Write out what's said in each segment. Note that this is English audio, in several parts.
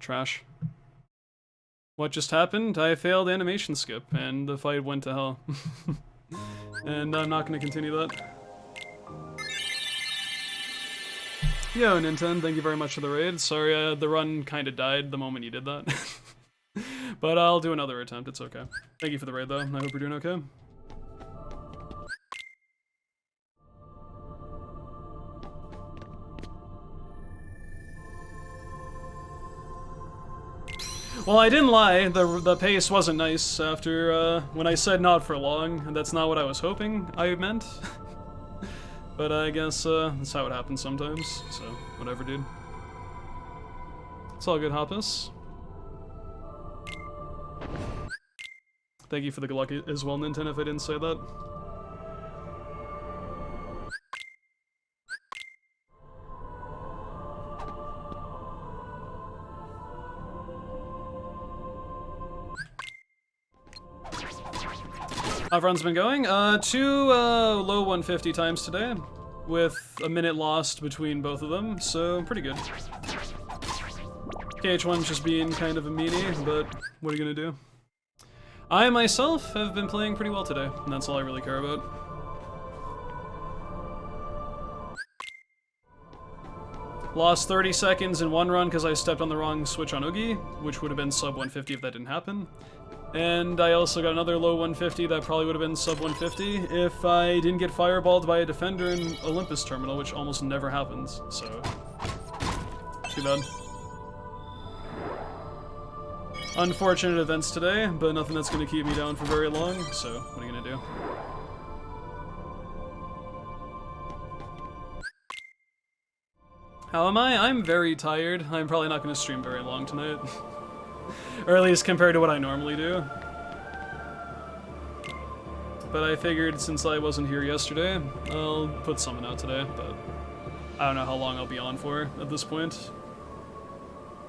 Trash. What just happened? I failed animation skip, and the fight went to hell. And I'm not gonna continue that. Yo, Nintendo, thank you very much for the raid. Sorry, the run kinda died the moment you did that. But I'll do another attempt, it's okay. Thank you for the raid, though. I hope you're doing okay. Well, I didn't lie. The pace wasn't nice after, when I said not for long. That's not what I was hoping I meant. But I guess, that's how it happens sometimes. So, whatever, dude. It's all good, Hoppus. Thank you for the good luck as well, Nintendo, if I didn't say that. How everyone's been going? 2 low 150 times today, with a minute lost between both of them, so pretty good. KH1's just being kind of a meanie, but what are you gonna do? I myself have been playing pretty well today, and that's all I really care about. Lost 30 seconds in one run because I stepped on the wrong switch on Oogie, which would have been sub 150 if that didn't happen. And I also got another low 150 that probably would have been sub 150 if I didn't get fireballed by a defender in Olympus Terminal, which almost never happens, so... too bad. Unfortunate events today, but nothing that's gonna keep me down for very long, so what are you gonna do? How am I? I'm very tired. I'm probably not gonna stream very long tonight. Or at least compared to what I normally do. But I figured since I wasn't here yesterday, I'll put something out today, but I don't know how long I'll be on for at this point.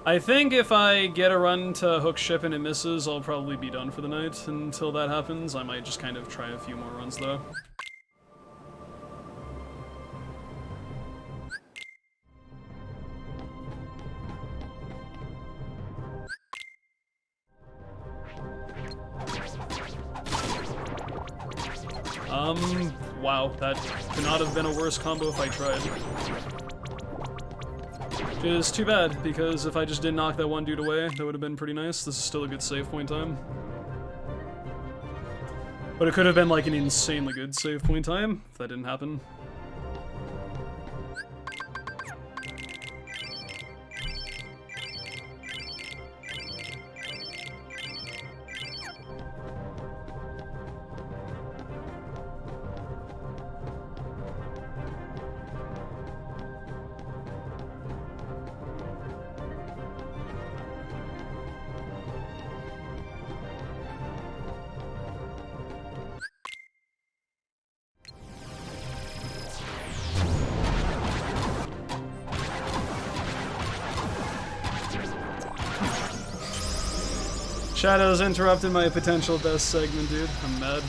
I think if I get a run to hook ship and it misses, I'll probably be done for the night. Until that happens, I might just kind of try a few more runs though. Wow, that could not have been a worse combo if I tried. Which is too bad, because if I just didn't knock that one dude away, that would have been pretty nice. This is still a good save point time. But it could have been like an insanely good save point time, if that didn't happen. Shadows interrupted my potential best segment, dude. I'm mad.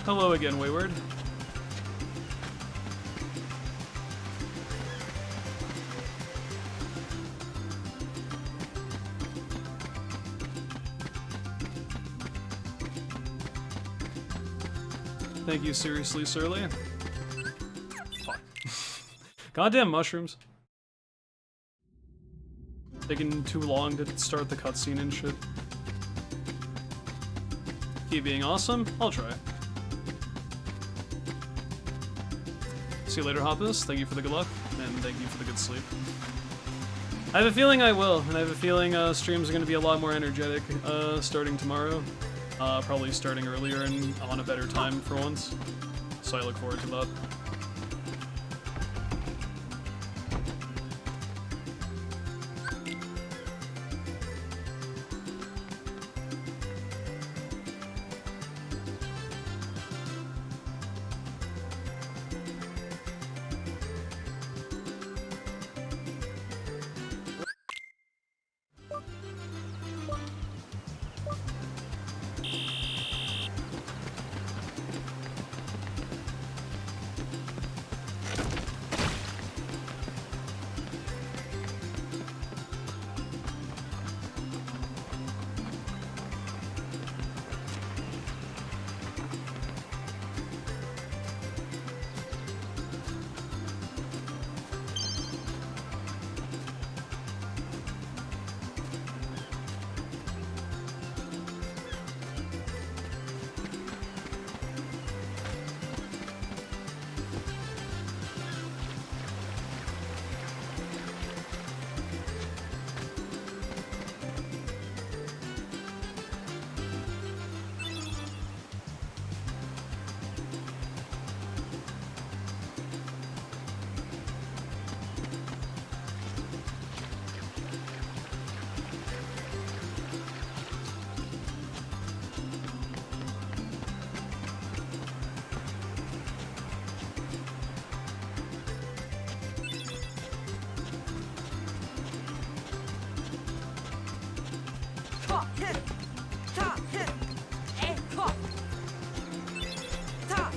Hello again, Wayward. Thank you, seriously, Surly. Fuck. Goddamn mushrooms. Taking too long to start the cutscene and shit. Keep being awesome? I'll try. See you later, Hoppus. Thank you for the good luck, and thank you for the good sleep. I have a feeling I will, and I have a feeling streams are going to be a lot more energetic starting tomorrow. Probably starting earlier and on a better time for once. So I look forward to that.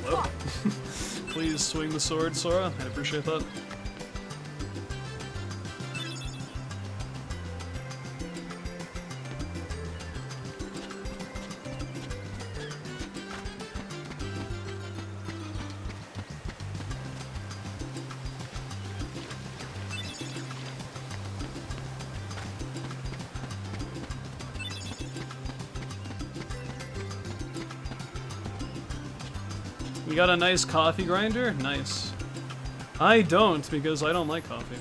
Hello? Please swing the sword, Sora. I'd appreciate that. You got a nice coffee grinder? Nice. I don't, because I don't like coffee.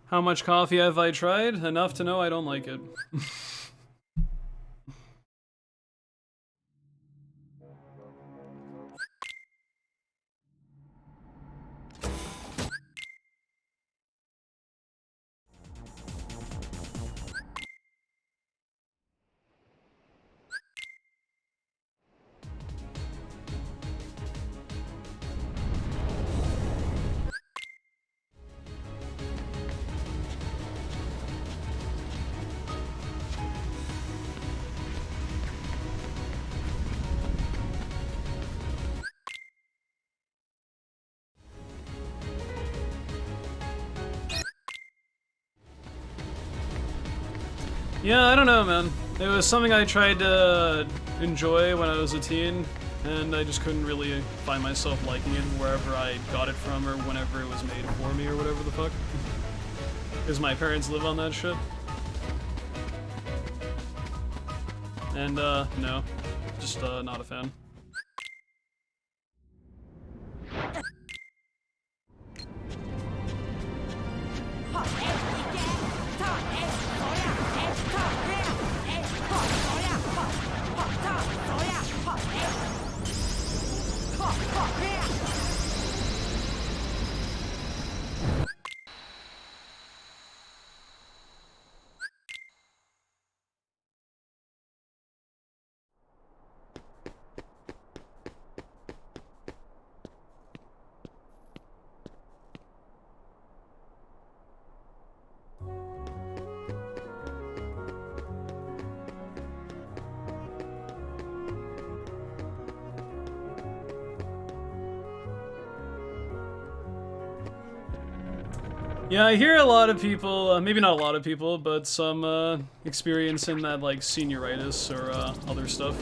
How much coffee have I tried? Enough to know I don't like it. Yeah, I don't know, man. It was something I tried to enjoy when I was a teen, and I just couldn't really find myself liking it wherever I got it from or whenever it was made for me or whatever the fuck. Because my parents live on that shit. And, no. Just, not a fan. Yeah, I hear a lot of people, maybe not a lot of people, but some experiencing that like senioritis or other stuff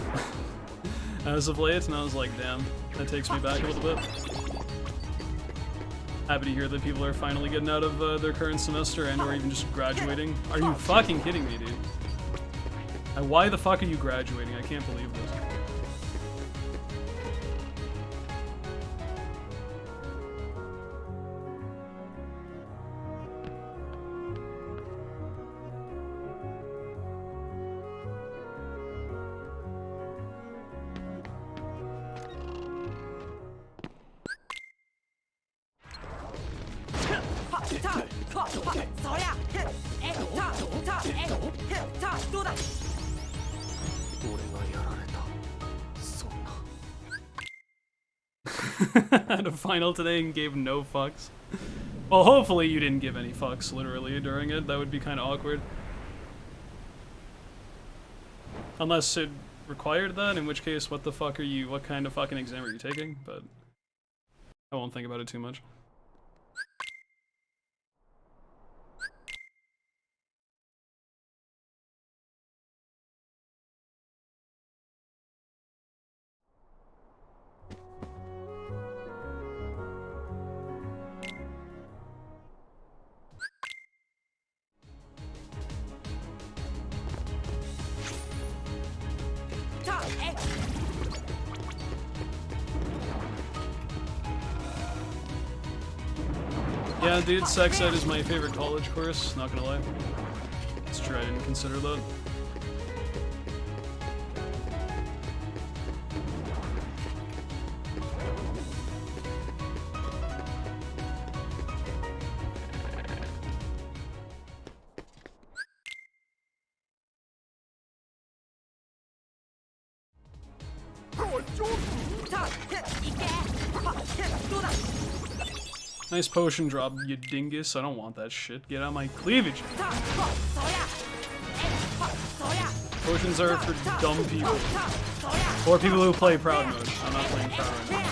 as of late, and I was like, damn, that takes me back a little bit. Happy to hear that people are finally getting out of their current semester and or even just graduating. Are you fucking kidding me, dude? Why the fuck are you graduating? I can't believe this. Had a final today and gave no fucks. Well, hopefully you didn't give any fucks, literally, during it. That would be kind of awkward. Unless it required that, in which case, what the fuck are you, what kind of fucking exam are you taking? But I won't think about it too much. Yeah, dude, sex ed is my favorite college course, not gonna lie. It's true, I didn't consider that. Nice potion drop, you dingus. I don't want that shit. Get out of my cleavage. Potions are for dumb people. Or people who play Proud Mode. I'm not playing Proud right now.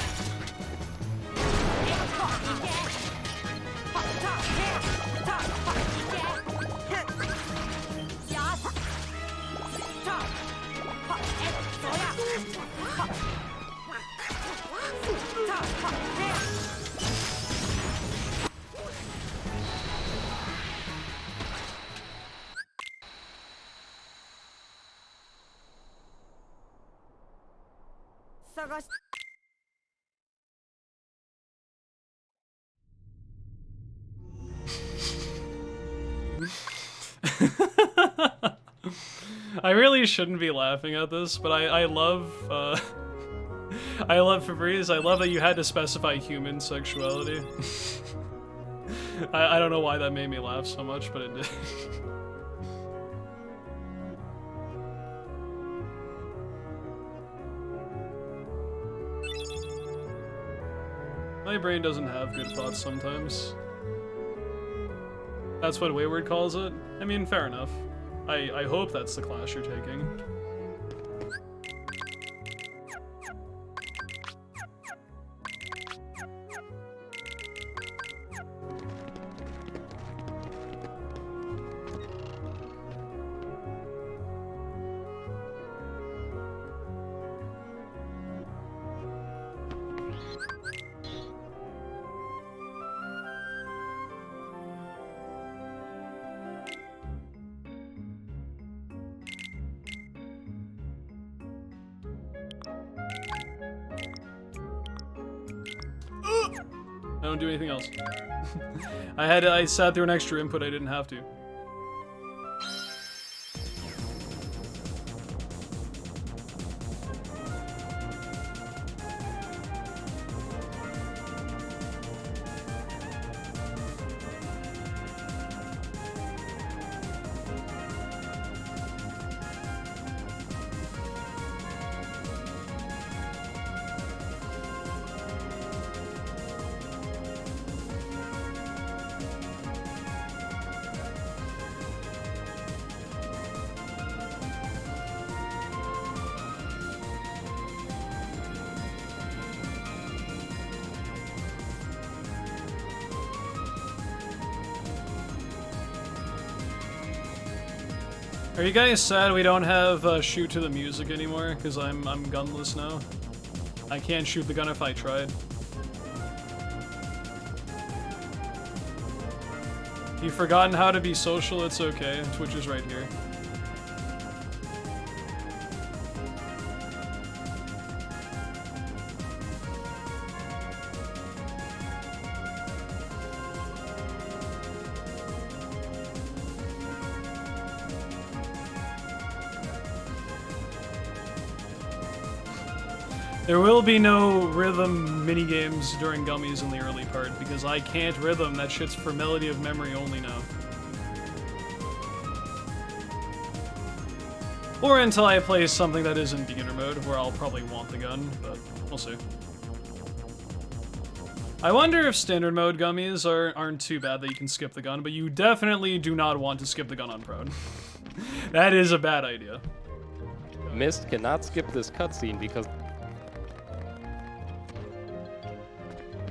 I really shouldn't be laughing at this, but I love, I love Febreze. I love that you had to specify human sexuality. I don't know why that made me laugh so much, but it did. My brain doesn't have good thoughts sometimes. That's what Wayward calls it? I mean, fair enough. I hope that's the class you're taking. I don't do anything else. I sat through an extra input I didn't have to. Are you guys sad we don't have shoot to the music anymore? Because I'm gunless now. I can't shoot the gun if I tried. You've forgotten how to be social, it's okay. Twitch is right here. There will be no rhythm minigames during gummies in the early part, because I can't rhythm. That shit's for melody of memory only now. Or until I play something that is in beginner mode, where I'll probably want the gun, but we'll see. I wonder if standard mode gummies aren't too bad that you can skip the gun, but you definitely do not want to skip the gun on prone. That is a bad idea. Mist cannot skip this cutscene because...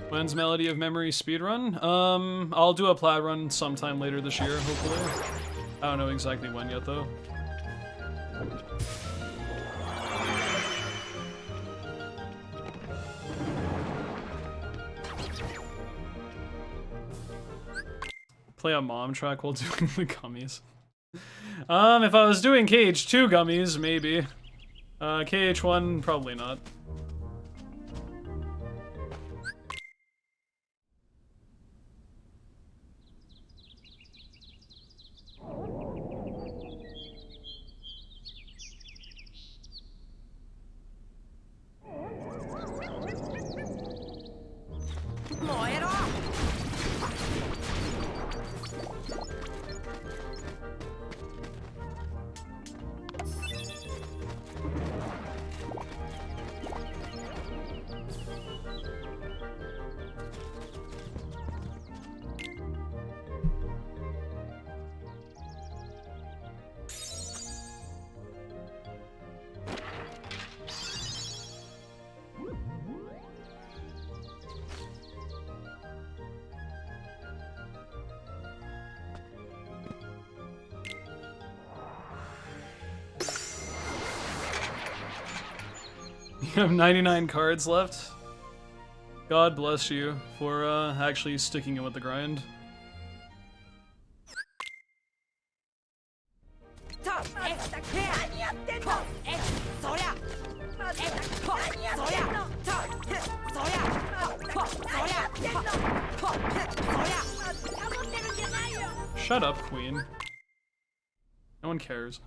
When's Melody of Memory speedrun? I'll do a plat run sometime later this year, hopefully. I don't know exactly when yet, though. Play a mom track while doing the gummies. If I was doing KH2 gummies, maybe. KH1, probably not. You have 99 cards left. God bless you for actually sticking it with the grind. Shut up, Queen. No one cares.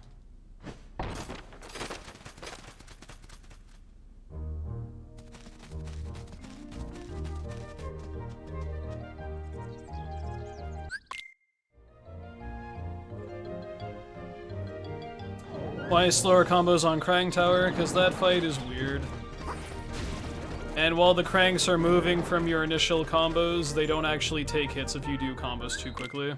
Why slower combos on Krang Tower? Because that fight is weird. And while the Krangs are moving from your initial combos, they don't actually take hits if you do combos too quickly.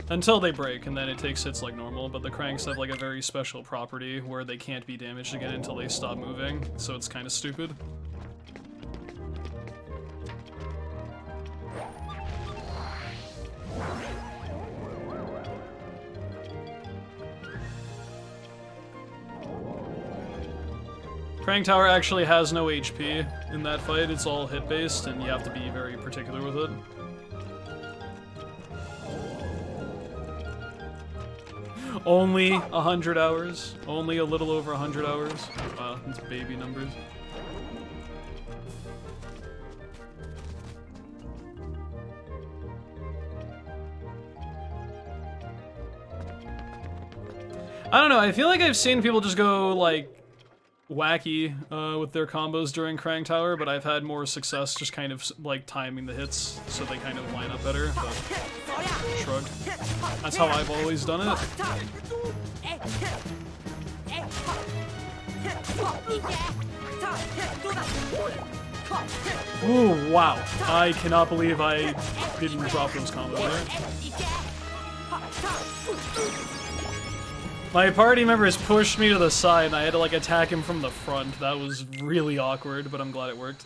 Until they break, and then it takes hits like normal, but the Krangs have like a very special property where they can't be damaged again until they stop moving, so it's kind of stupid. Krang Tower actually has no HP in that fight, it's all hit-based, and you have to be very particular with it. Only 100 hours. Only a little over 100 hours. Wow, that's baby numbers. I don't know, I feel like I've seen people just go, like, wacky with their combos during Krang Tower, but I've had more success just kind of like timing the hits so they kind of line up better, but shrug. That's how I've always done it. Ooh, wow. I cannot believe I didn't drop those combos there. My party members pushed me to the side and I had to like attack him from the front. That was really awkward, but I'm glad it worked.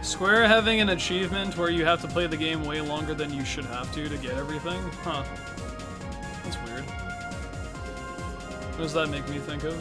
Square having an achievement where you have to play the game way longer than you should have to get everything? Huh. That's weird. What does that make me think of?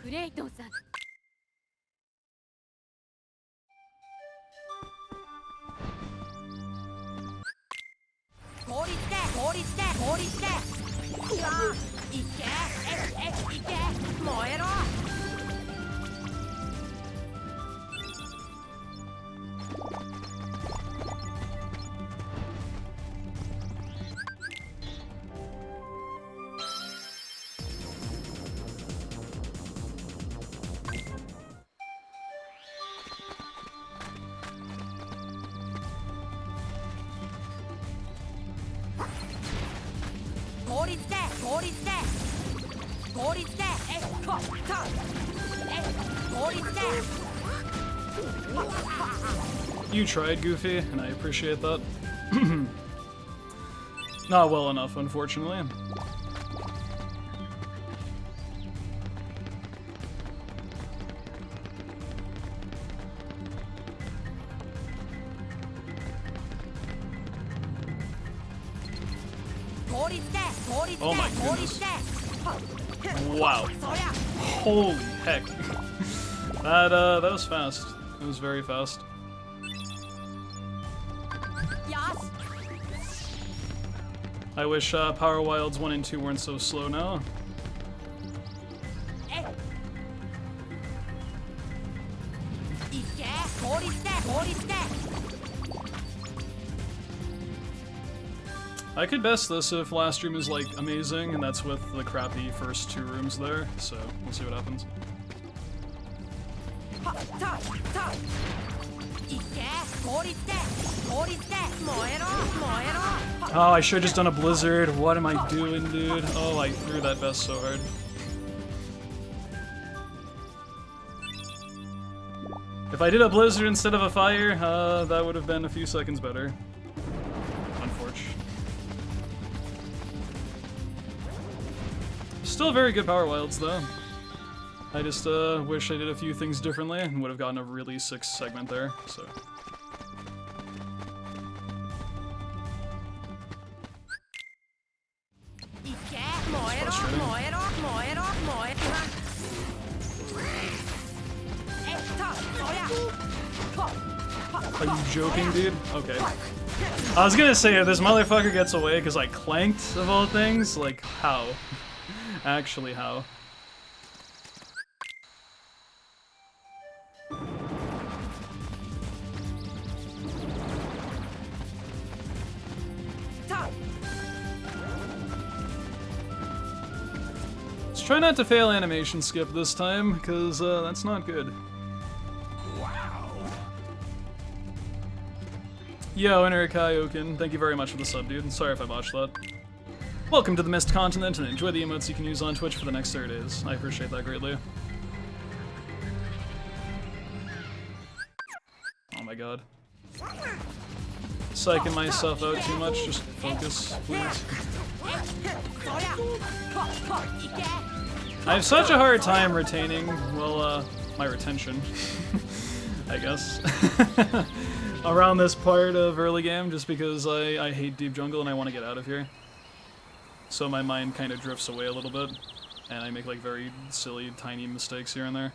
クレイトンさん。氷つけ氷つけ氷つけ。いやいけいけ燃えろ。You tried, Goofy, and I appreciate that. Not well enough, unfortunately. Oh my goodness. Wow. Holy heck. That was fast. It was very fast. I wish Power Wilds 1 and 2 weren't so slow now. I could best this if last room is like amazing, and that's with the crappy first 2 rooms there, so we'll see what happens. Oh, I should have just done a blizzard. What am I doing, dude? Oh, I threw that vest so hard. If I did a blizzard instead of a fire, that would have been a few seconds better. Unfortunately. Still very good Power Wilds, though. I just wish I did a few things differently and would have gotten a really sick segment there, so. Are you joking, dude? Okay. I was gonna say, if this motherfucker gets away because I clanked, of all things, like, how? Actually, how? Let's try not to fail animation skip this time, because that's not good. Yo, Inner Kaioken, thank you very much for the sub, dude. Sorry if I botched that. Welcome to the Mist Continent, and enjoy the emotes you can use on Twitch for the next 30 days. I appreciate that greatly. Oh my god. Psyching myself out too much, just focus, please. I have such a hard time retaining, well, my retention, I guess. Around this part of early game, just because I hate deep jungle and I want to get out of here. So my mind kind of drifts away a little bit, and I make like very silly, tiny mistakes here and there.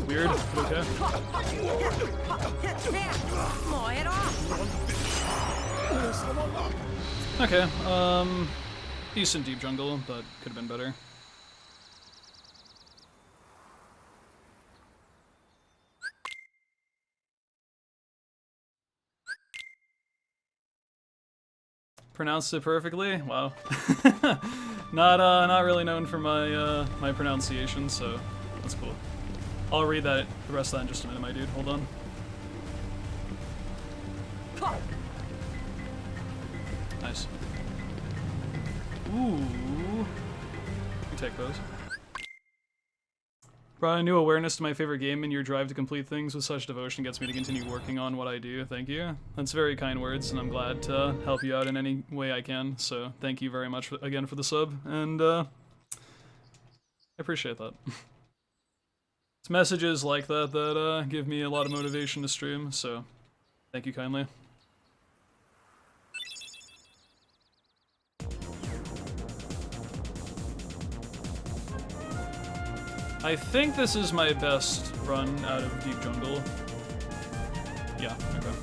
Weird, but okay. Okay, decent deep jungle, but could have been better. Pronounced it perfectly? Wow. Not really known for my my pronunciation, so that's cool. I'll read that the rest of that in just a minute, my dude. Hold on. Nice. Ooh. You take those. Brought a new awareness to my favorite game, and your drive to complete things with such devotion gets me to continue working on what I do. Thank you. That's very kind words, and I'm glad to help you out in any way I can. So thank you very much again for the sub, and I appreciate that. It's messages like that that give me a lot of motivation to stream, so thank you kindly. I think this is my best run out of Deep Jungle. Yeah, okay.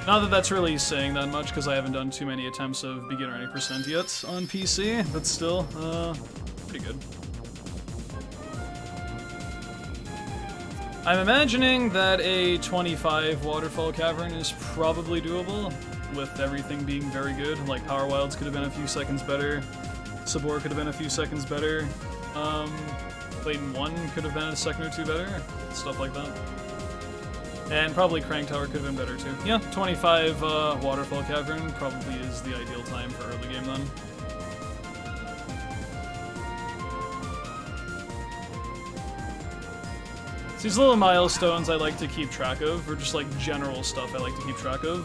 Not that that's really saying that much, because I haven't done too many attempts of beginner 80% yet on PC, but still, pretty good. I'm imagining that a 25 waterfall cavern is probably doable, with everything being very good. Like, Power Wilds could have been a few seconds better, Sabor could have been a few seconds better, Clayton 1 could have been a second or two better, stuff like that. And probably Crank Tower could have been better too. Yeah, 25 Waterfall Cavern probably is the ideal time for early game then. So these little milestones I like to keep track of, or just like general stuff I like to keep track of.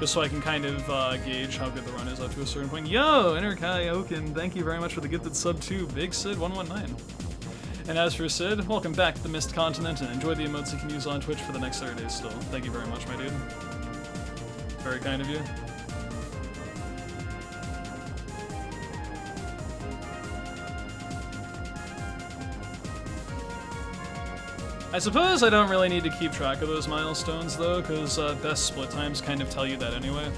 Just so I can kind of gauge how good the run is up to a certain point. Yo, Interkai Oaken, thank you very much for the gifted sub too. Big Sid 119. And as for Sid, welcome back to the Mist Continent, and enjoy the emotes you can use on Twitch for the next 30 days still. Thank you very much, my dude. Very kind of you. I suppose I don't really need to keep track of those milestones, though, because best split times kind of tell you that anyway.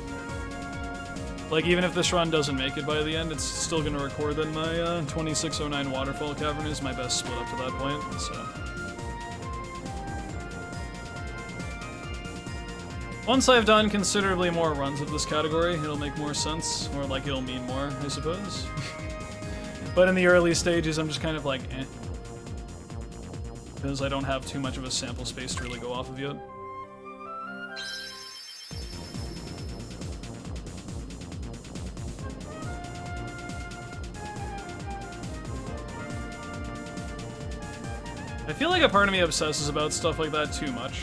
Like, even if this run doesn't make it by the end, it's still going to record that my 2609 Waterfall Cavern is my best split up to that point, so. Once I've done considerably more runs of this category, it'll make more sense, or like it'll mean more, I suppose. But in the early stages, I'm just kind of like, eh. Because I don't have too much of a sample space to really go off of yet. I feel like a part of me obsesses about stuff like that too much.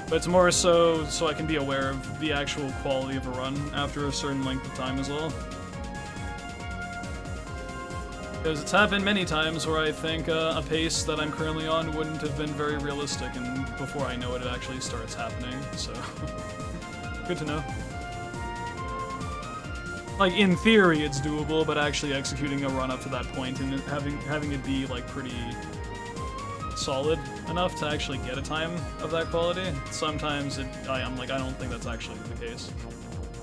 But it's more so I can be aware of the actual quality of a run after a certain length of time as well. Because it's happened many times where I think a pace that I'm currently on wouldn't have been very realistic, and before I know it, it actually starts happening, so... Good to know. Like, in theory it's doable, but actually executing a run up to that point and having it be, like, pretty solid enough to actually get a time of that quality, sometimes I'm like, I don't think that's actually the case.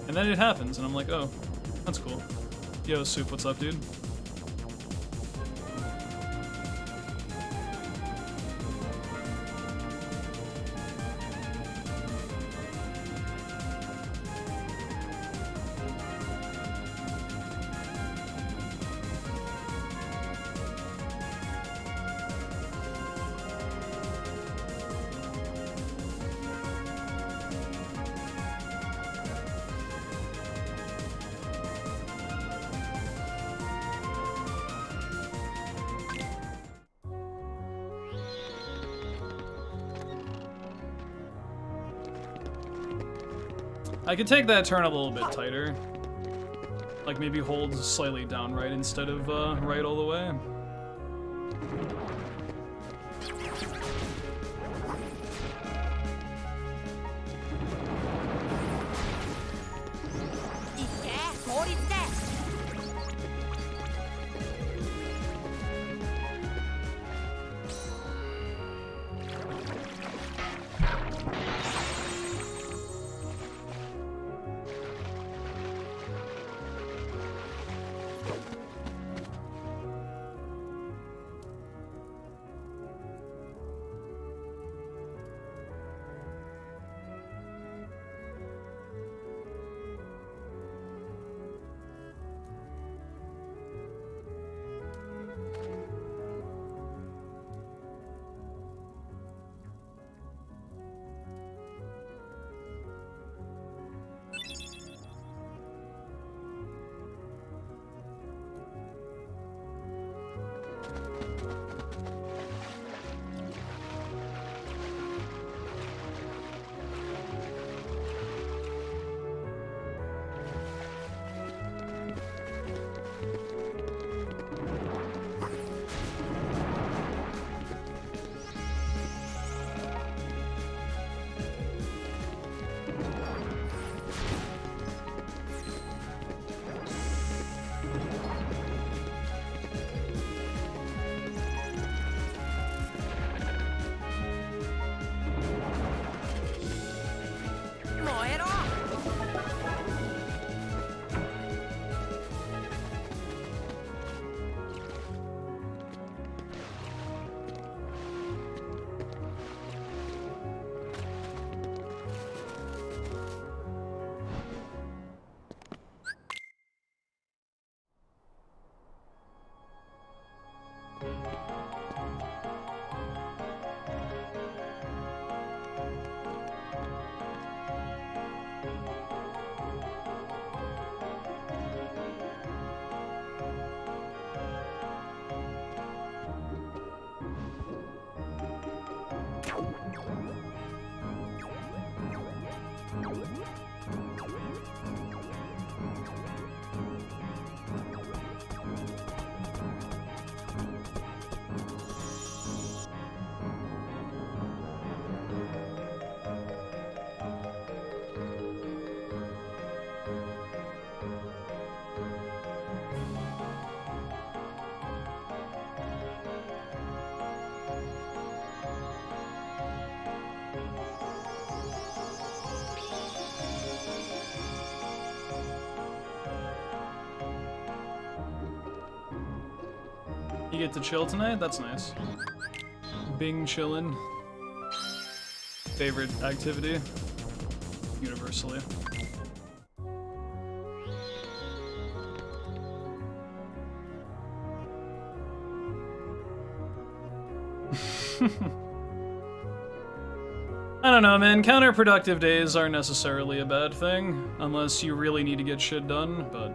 And then it happens, and I'm like, oh, that's cool. Yo, Soup, what's up, dude? I could take that turn a little bit tighter. Like maybe hold slightly down right instead of right all the way. You get to chill tonight? That's nice. Bing chillin'. Favorite activity? Universally. I don't know, man. Counterproductive days aren't necessarily a bad thing, unless you really need to get shit done, but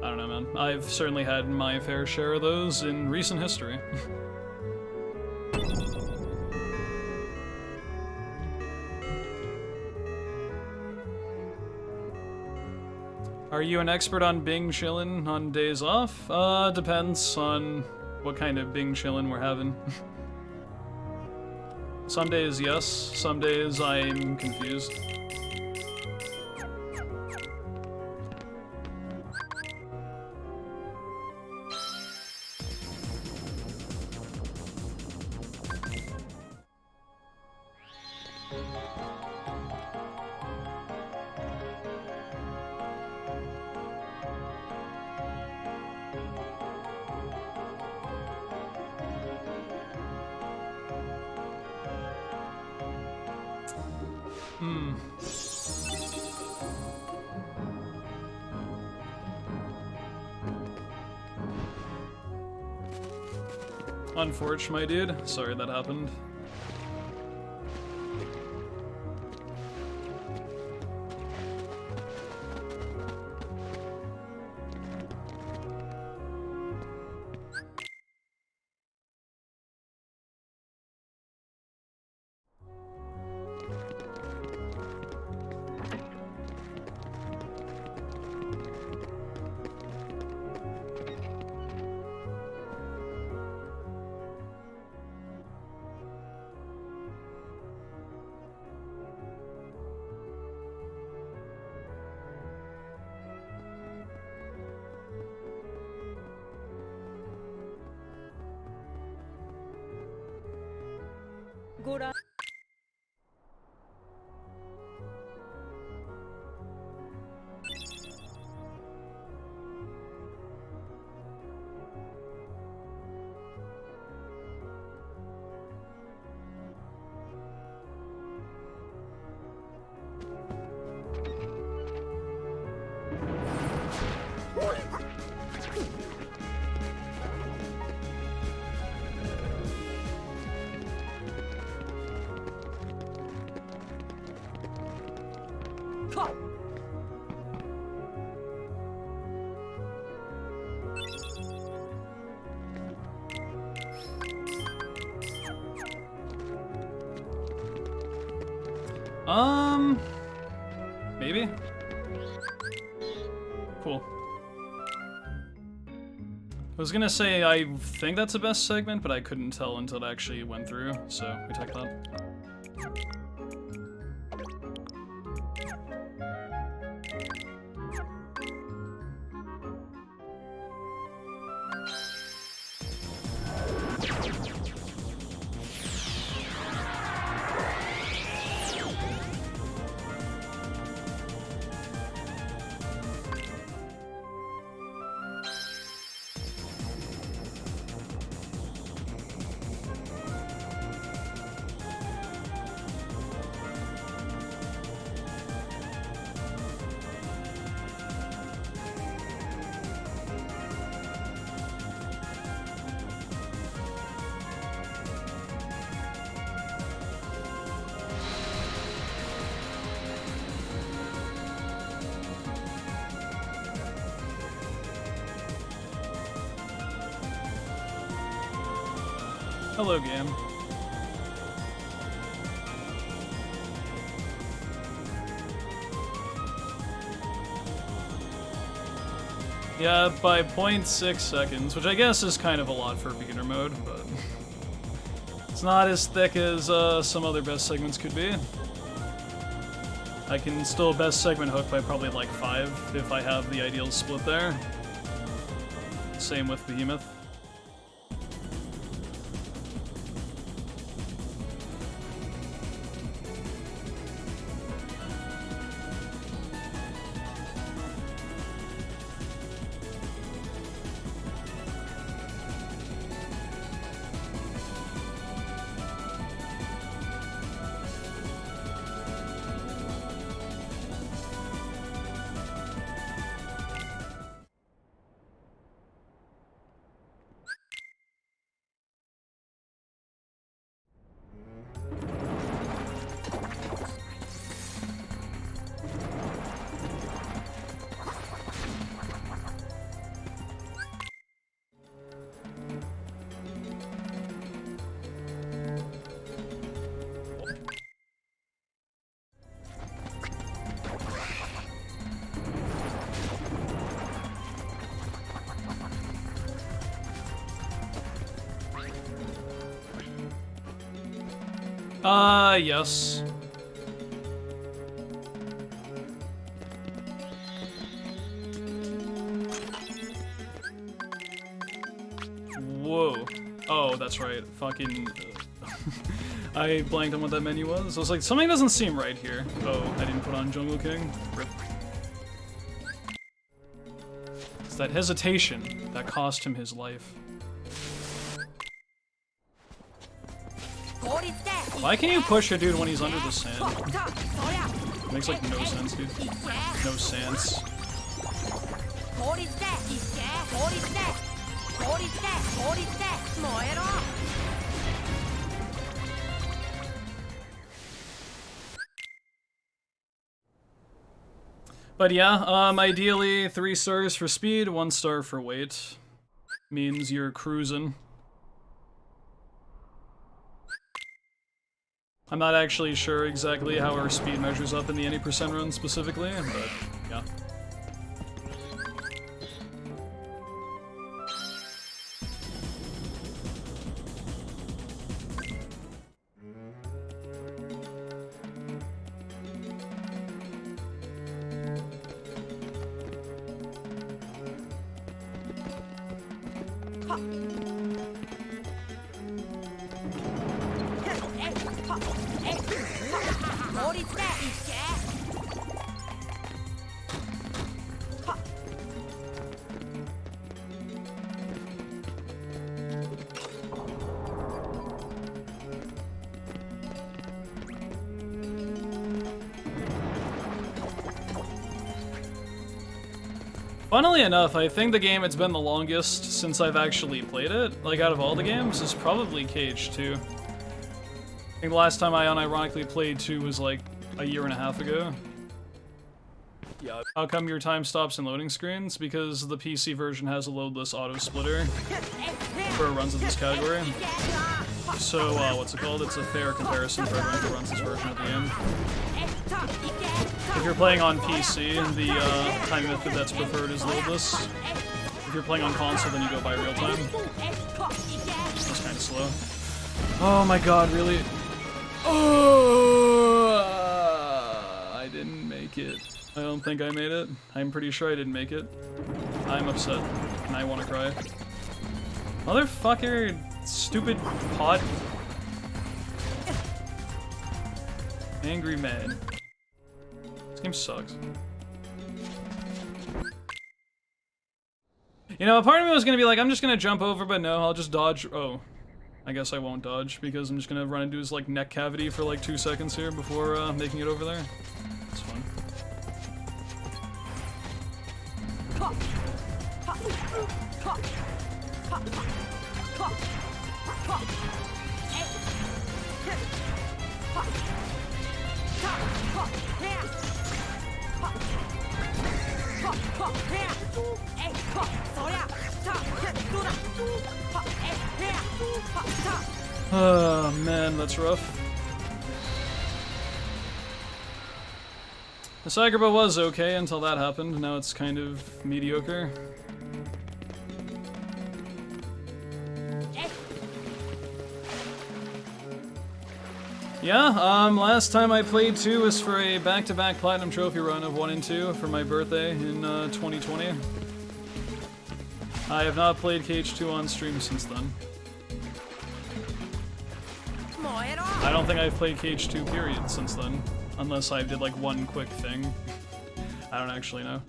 I don't know, man. I've certainly had my fair share of those in recent history. Are you an expert on Bing chillin' on days off? Depends on what kind of Bing chillin' we're having. Some days, yes. Some days, I'm confused. Unfortunate, my dude. Sorry that happened. Gora. Maybe? Cool. I was gonna say I think that's the best segment, but I couldn't tell until it actually went through, so we took that. Hello, game. Yeah, by 0.6 seconds, which I guess is kind of a lot for beginner mode, but it's not as thick as some other best segments could be. I can still best segment hook by probably like 5 if I have the ideal split there. Same with Behemoth. Yes. Whoa. Oh, that's right. Fucking... I blanked on what that menu was. I was like, something doesn't seem right here. Oh, I didn't put on Jungle King. Rip. It's that hesitation that cost him his life. Why can't you push a dude when he's under the sand? It makes like no sense, dude. No sense. But yeah, ideally 3 stars for speed, 1 star for weight. Means you're cruising. I'm not actually sure exactly how our speed measures up in the any % run specifically, but yeah. Funnily enough, I think the game it's been the longest since I've actually played it, like out of all the games, is probably Cage 2. I think the last time I unironically played 2 was like a 1.5 years ago. Yeah. How come your time stops in loading screens? Because the PC version has a loadless auto splitter for runs of this category. So, what's it called? It's a fair comparison for everyone who runs this version at the end. If you're playing on PC, the time method that's preferred is loadless. If you're playing on console, then you go by real time. It's kind of slow. Oh my god, really? Oh, I didn't make it. I don't think I made it. I'm pretty sure I didn't make it. I'm upset, and I want to cry. Motherfucker, stupid pot. Angry man. This game sucks. You know, a part of me was gonna be like, I'm just gonna jump over, but no, I'll just dodge. Oh, I guess I won't dodge because I'm just gonna run into his like neck cavity for like 2 seconds here before making it over there. It's fun. Oh man, that's rough. The Sagraba was okay until that happened. Now it's kind of mediocre. Yeah, last time I played 2 was for a back-to-back Platinum Trophy run of 1 and 2 for my birthday in 2020. I have not played KH2 on stream since then. I don't think I've played KH2 period since then. Unless I did like one quick thing. I don't actually know.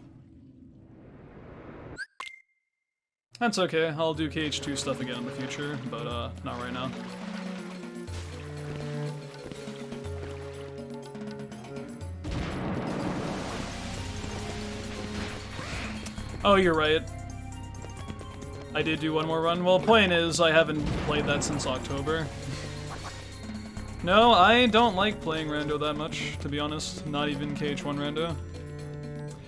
That's okay, I'll do KH2 stuff again in the future, but not right now. Oh, you're right. I did do one more run. Well, point is, I haven't played that since October. No, I don't like playing Rando that much, to be honest. Not even KH1 Rando.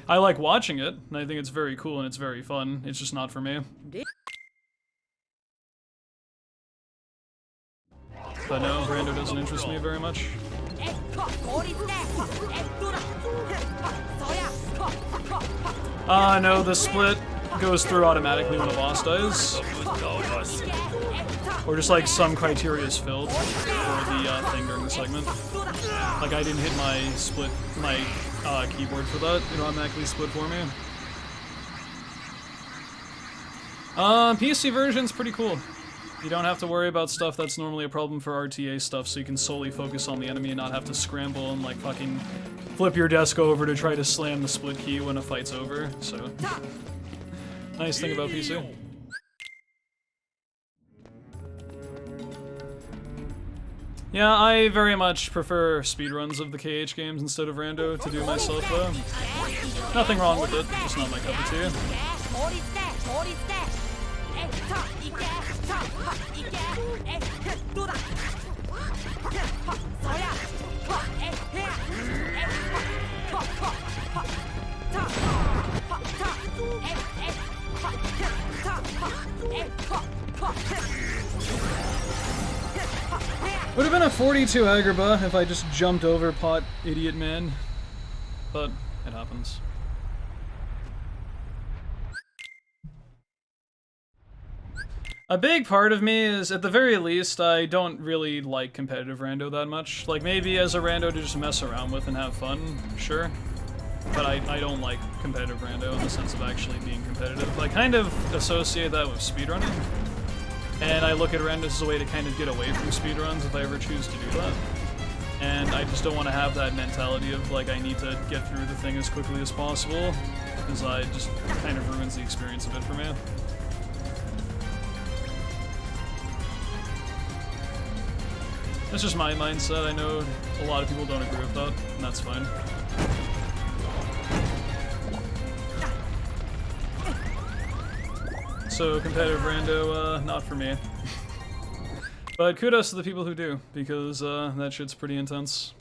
I like watching it, and I think it's very cool and it's very fun. It's just not for me. But no, Rando doesn't interest me very much. No, the split goes through automatically when a boss dies. Or just like some criteria is filled for the thing during the segment. Like I didn't hit my split, my keyboard for that. It automatically split for me. PC version's pretty cool. You don't have to worry about stuff that's normally a problem for RTA stuff, so you can solely focus on the enemy and not have to scramble and like fucking flip your desk over to try to slam the split key when a fight's over, so. Nice thing about PC. Yeah, I very much prefer speedruns of the KH games instead of Rando to do myself though. Nothing wrong with it, just not my cup of tea. Would have been a 42 Agrabah if I just jumped over Pot Idiot Man, but it happens. A big part of me is, at the very least, I don't really like competitive Rando that much. Like, maybe as a Rando to just mess around with and have fun, sure. But I don't like competitive Rando in the sense of actually being competitive. I kind of associate that with speedrunning. And I look at Rando as a way to kind of get away from speedruns if I ever choose to do that. And I just don't want to have that mentality of, like, I need to get through the thing as quickly as possible, because it just kind of ruins the experience a bit for me. That's just my mindset. I know a lot of people don't agree with that, and that's fine. So competitive Rando, not for me. But kudos to the people who do, because that shit's pretty intense.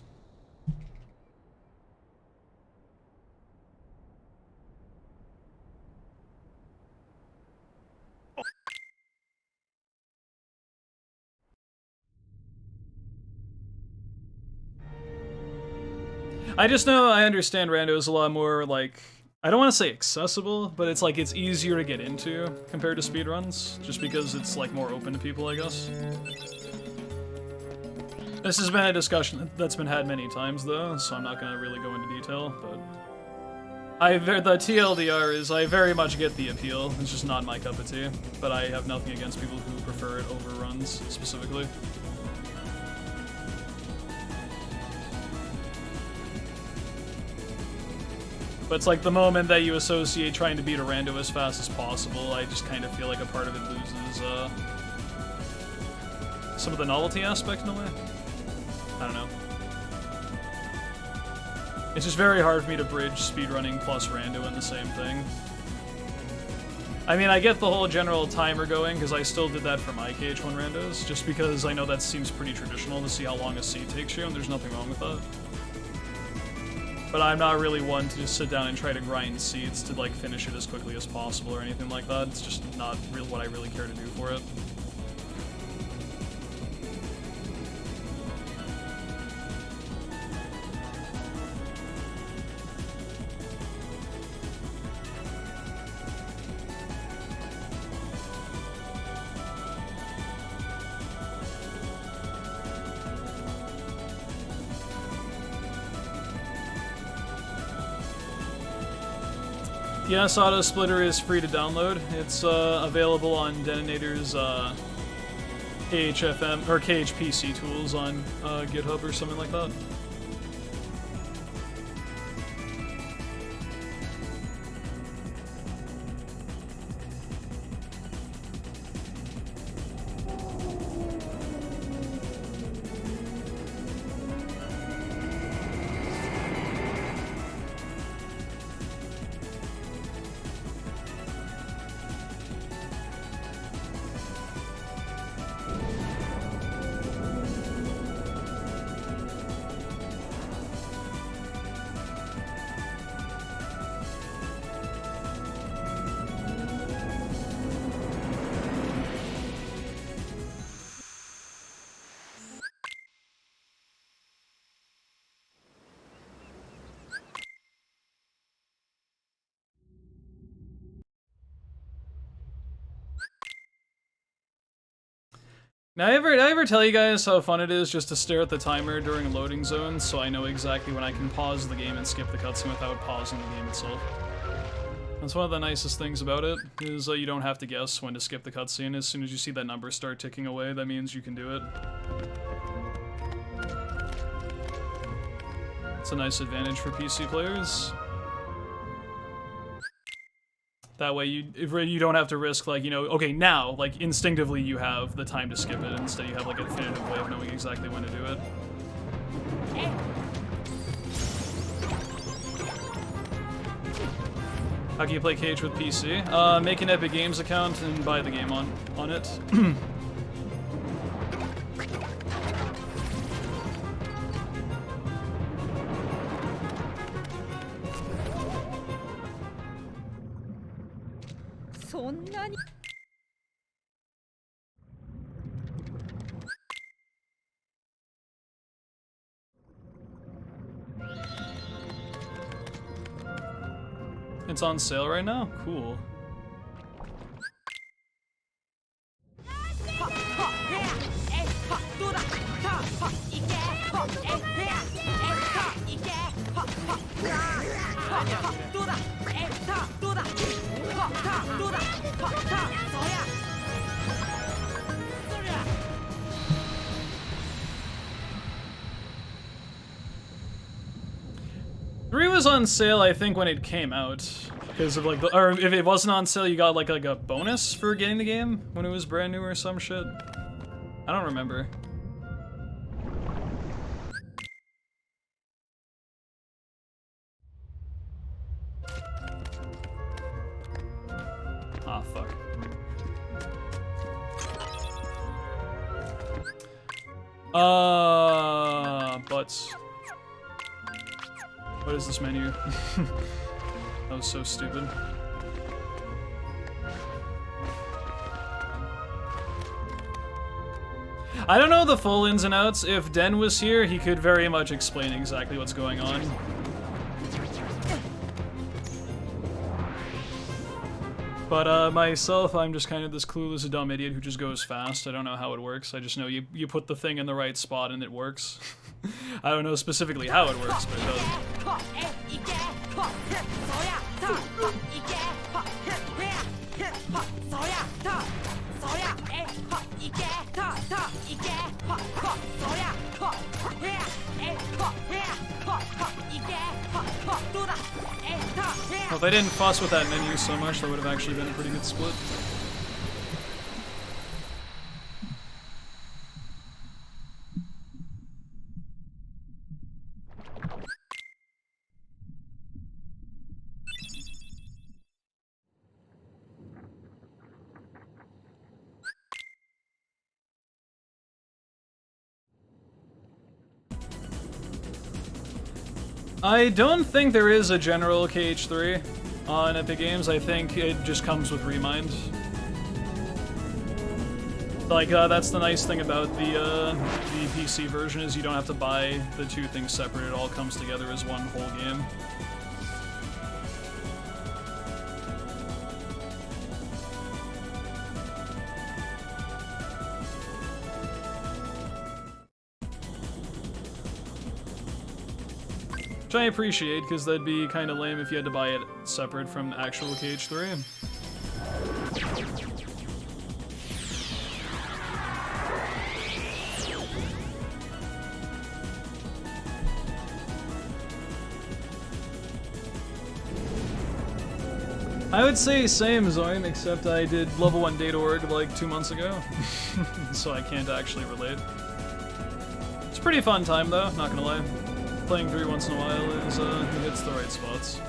I just know I understand Rando is a lot more, like, I don't want to say accessible, but it's like it's easier to get into compared to speedruns, just because it's like more open to people, I guess. This has been a discussion that's been had many times though, so I'm not going to really go into detail, but the TLDR is I very much get the appeal. It's just not my cup of tea, but I have nothing against people who prefer it over runs specifically. But it's like the moment that you associate trying to beat a Rando as fast as possible, I just kind of feel like a part of it loses some of the novelty aspect in a way. I don't know. It's just very hard for me to bridge speedrunning plus Rando in the same thing. I mean, I get the whole general timer going, because I still did that for my KH1 Randos, just because I know that seems pretty traditional to see how long a seed takes you, and there's nothing wrong with that. But I'm not really one to just sit down and try to grind seeds to like finish it as quickly as possible or anything like that. It's just not what I really care to do for it. Yes, Auto Splitter is free to download. It's available on Detonator's KHFM or KHPC tools on GitHub or something like that. Now, did I ever tell you guys how fun it is just to stare at the timer during loading zones so I know exactly when I can pause the game and skip the cutscene without pausing the game itself? That's one of the nicest things about it, is you don't have to guess when to skip the cutscene. As soon as you see that number start ticking away, that means you can do it. It's a nice advantage for PC players. That way you don't have to risk, like, you know, okay, now, like, instinctively you have the time to skip it. Instead you have, like, a definitive way of knowing exactly when to do it. How can you play Cage with PC? Make an Epic Games account and buy the game on it. It's on sale right now? Cool. Three was on sale, I think, when it came out. Because of, like, or if it wasn't on sale, you got, like a bonus for getting the game when it was brand new or some shit. I don't remember. Ah, fuck. Butts. What is this menu? That was so stupid. I don't know the full ins and outs. If Den was here, he could very much explain exactly what's going on. But myself, I'm just kind of this clueless, dumb idiot who just goes fast. I don't know how it works. I just know you put the thing in the right spot and it works. I don't know specifically how it works, but it does. Well, if I didn't fuss with that menu so much, that would have actually been a pretty good split. I don't think there is a general KH3 on Epic Games. I think it just comes with Remind. Like, that's the nice thing about the PC version, is you don't have to buy the two things separate. It all comes together as one whole game. Which I appreciate, because that'd be kind of lame if you had to buy it separate from actual KH3. I would say same, Zoin, except I did level 1 data org like 2 months ago, so I can't actually relate. It's a pretty fun time though, not gonna lie. Playing 3 once in a while is, it hits the right spots.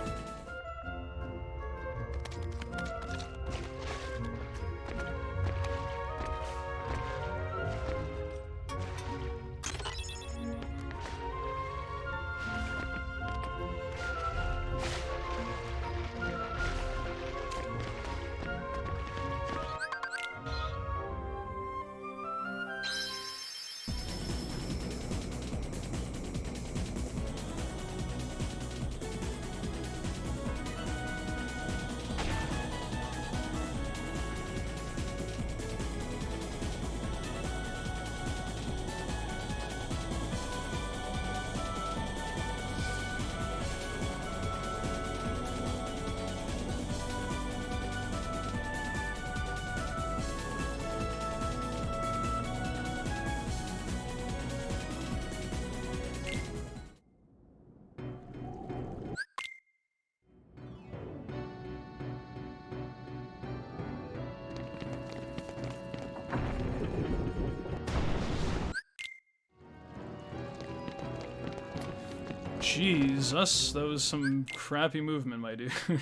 Jesus, that was some crappy movement, my dude. I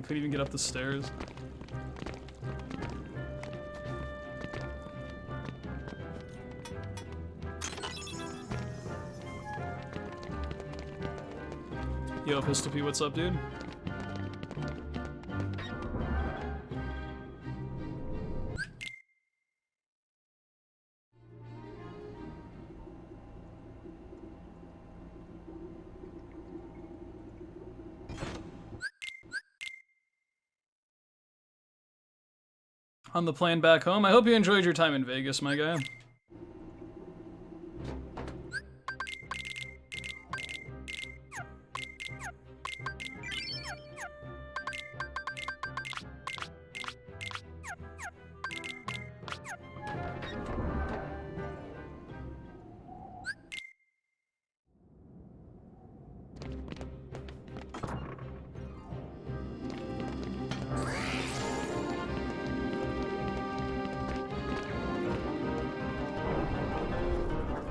couldn't even get up the stairs. Yo, Pistol P, what's up, dude? On the plane back home. I hope you enjoyed your time in Vegas, my guy.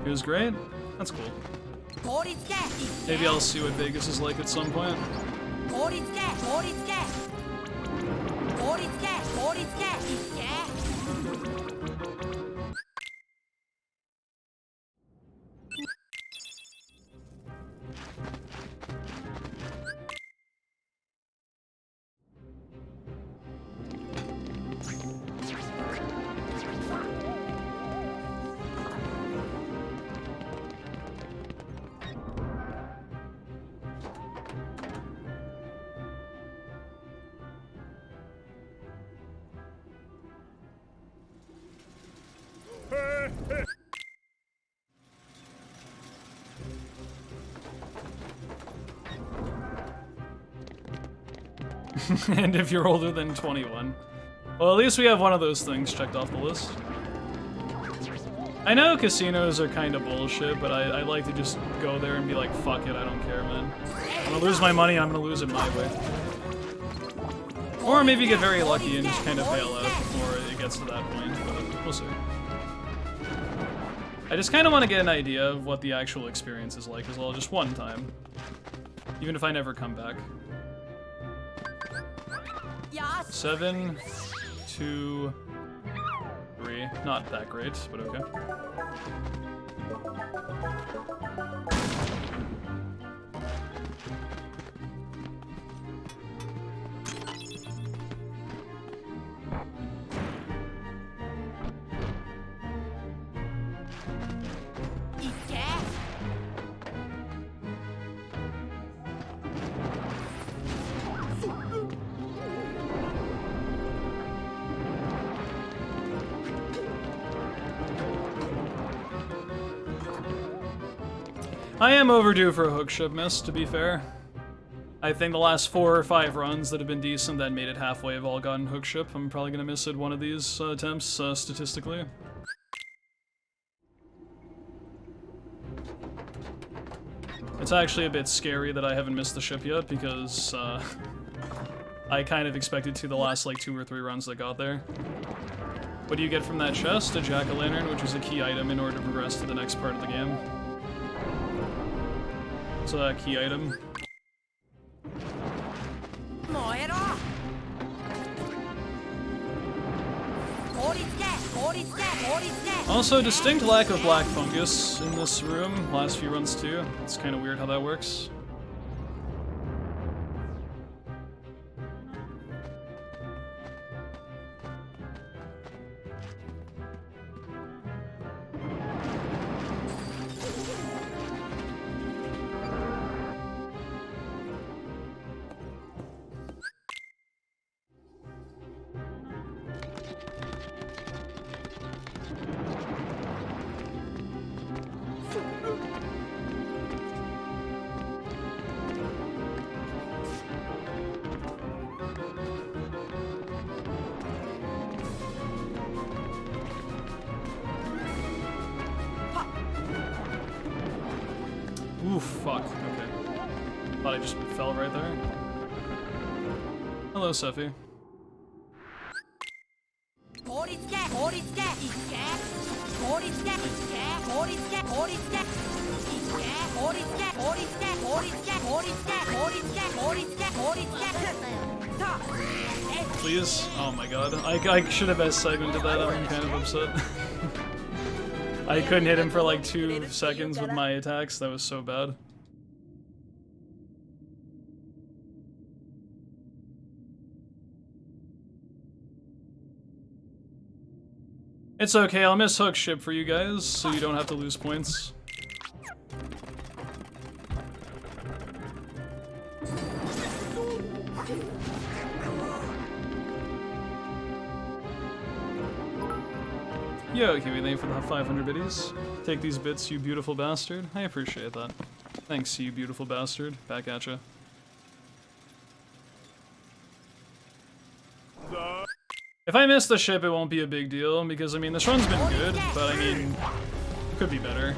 It was great. That's cool. Maybe I'll see what Vegas is like at some point. And if you're older than 21. Well, at least we have one of those things checked off the list. I know casinos are kind of bullshit, but I like to just go there and be like, fuck it, I don't care, man. I'm gonna lose my money, I'm gonna lose it my way. Or maybe get very lucky and just kind of bail out before it gets to that point, but we'll see. I just kind of want to get an idea of what the actual experience is like as well, just one time. Even if I never come back. 7, 2, 3. Not that great, but okay. I am overdue for a hook ship miss, to be fair. I think the last 4 or 5 runs that have been decent that made it halfway have all gotten hook ship. I'm probably gonna miss it one of these attempts, statistically. It's actually a bit scary that I haven't missed the ship yet, because I kind of expected to the last like 2 or 3 runs that got there. What do you get from that chest? A jack-o'-lantern, which is a key item in order to progress to the next part of the game. It's a key item. Also, distinct lack of black fungus in this room. Last few runs too. It's kind of weird how that works. Oof, fuck. Okay. Thought I just fell right there. Hello, Sephi. Please? Oh my god. I should have segmented that. I'm kind of upset. I couldn't hit him for like 2 seconds with my attacks. That was so bad. It's okay, I'll miss hook ship for you guys, so you don't have to lose points. Yo, Huey, thank you for the 500 biddies. Take these bits, you beautiful bastard. I appreciate that. Thanks, you beautiful bastard. Back at ya. If I miss the ship, it won't be a big deal, because, I mean, this run's been good, but, I mean, could be better.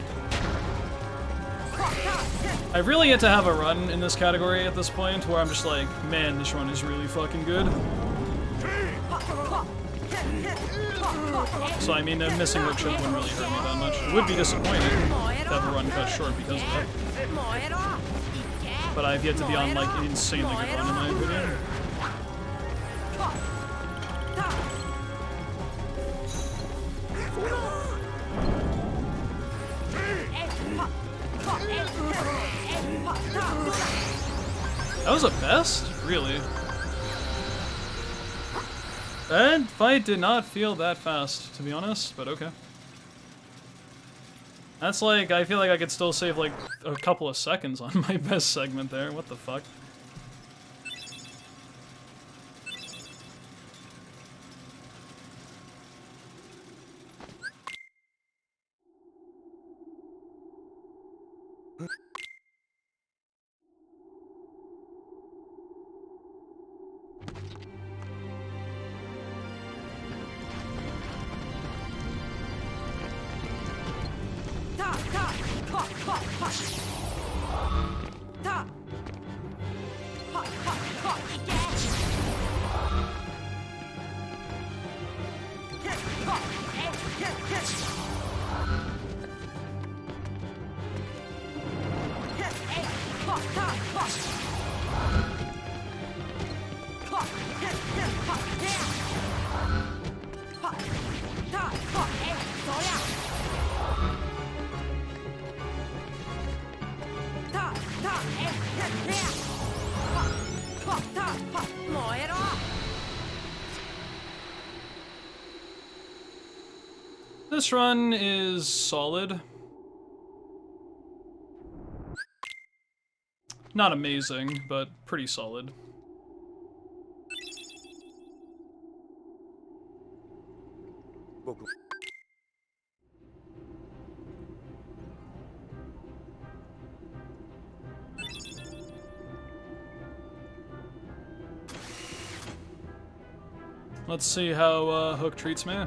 I've really yet to have a run in this category at this point, where I'm just like, man, this run is really fucking good. So, I mean, missing hook ship wouldn't really hurt me that much. It would be disappointing to have a run cut short because of that. But I've yet to be on, like, an insanely good run, in my opinion. That was a best? Really? That fight did not feel that fast, to be honest, but okay. That's like, I feel like I could still save like a couple of seconds on my best segment there. What the fuck? This run is solid. Not amazing, but pretty solid. Let's see how Hook treats me.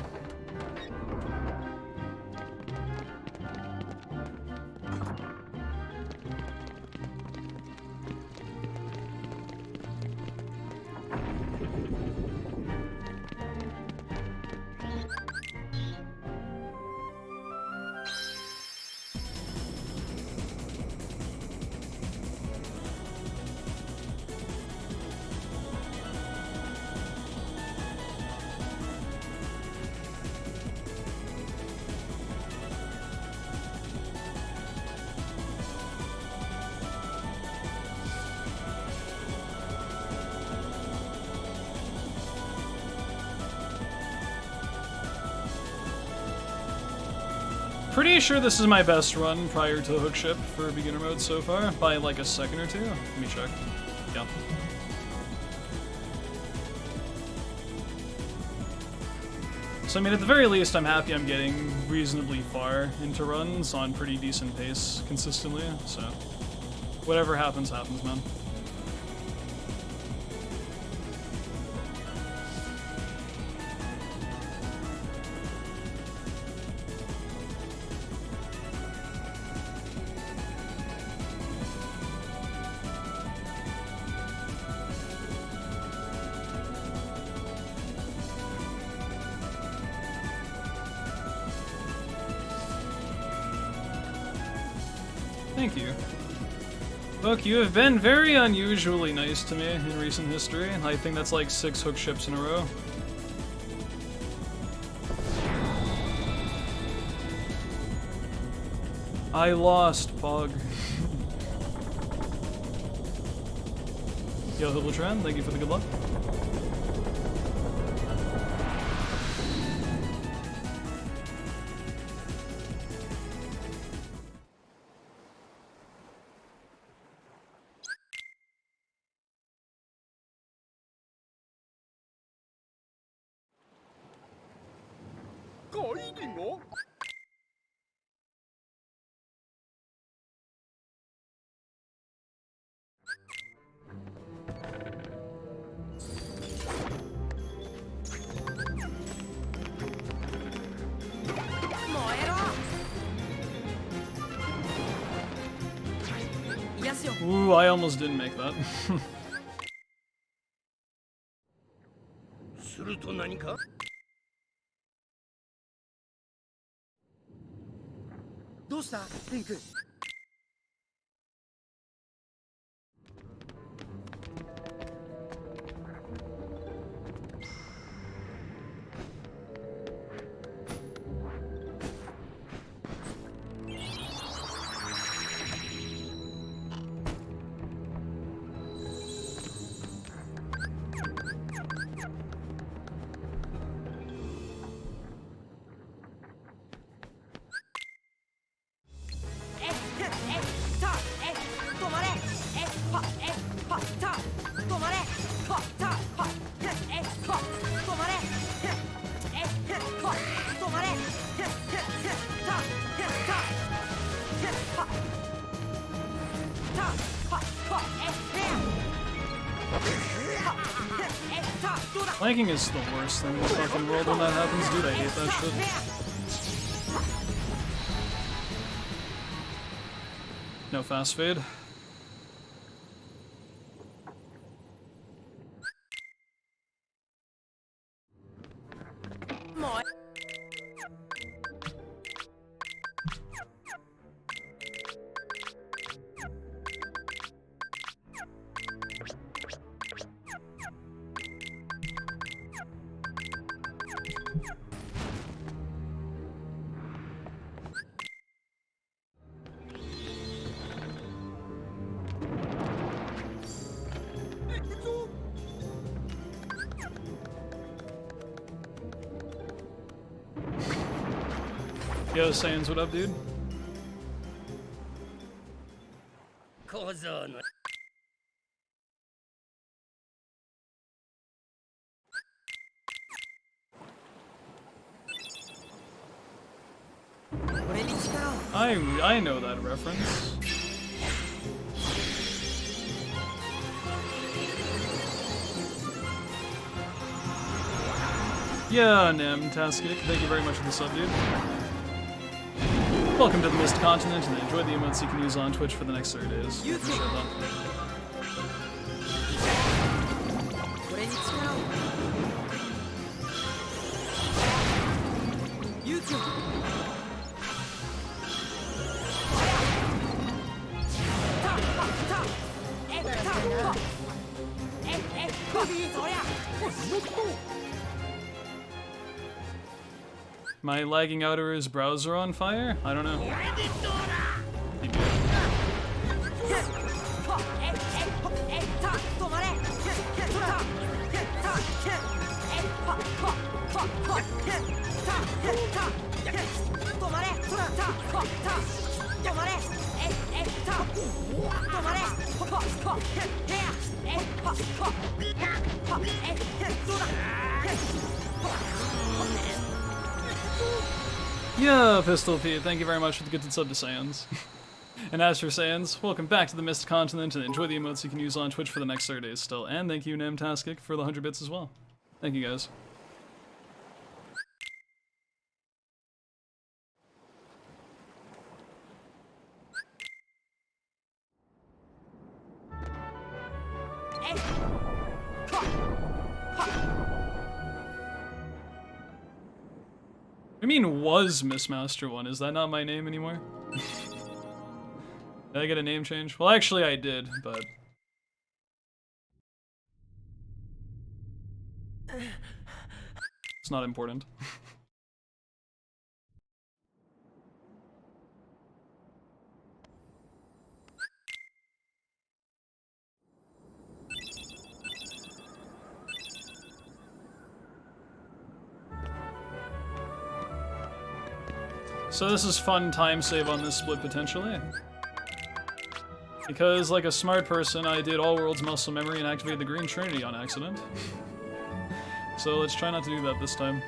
Pretty sure this is my best run prior to hook ship for beginner mode so far, by like a second or two. Let me check. Yeah. So I mean, at the very least, I'm happy I'm getting reasonably far into runs on pretty decent pace consistently, so whatever happens, happens, man. Thank you. Look, you have been very unusually nice to me in recent history. I think that's like 6 hook ships in a row. I lost, Pog. Yo, Hibletran, thank you for the good luck. Ooh, I almost didn't make that. すると何かどうしたリンク Flanking is the worst thing in the fucking world when that happens, dude. I hate that shit. No fast fade. Yo, Saiyans, what up, dude? 小僧の I know that reference. Yeah, Namtastic, thank you very much for the sub, dude. Welcome to the Mist Continent, and enjoy the emotes you can use on Twitch for the next 30 days. I appreciate that. これに力を勇気をMy lagging out or is browser on fire? I don't know. He did. 止まれYeah, Pistol Pete, thank you very much for the gifted sub to Saiyans. And as for Saiyans, welcome back to the Mist Continent, and enjoy the emotes you can use on Twitch for the next 30 days still. And thank you, Namtastic, for the 100 bits as well. Thank you, guys. I mean, was Mistmaster 1? Is that not my name anymore? Did I get a name change? Well, actually I did, but... it's not important. So this is fun time save on this split potentially. Because like a smart person, I did all worlds muscle memory and activated the Green Trinity on accident. So let's try not to do that this time.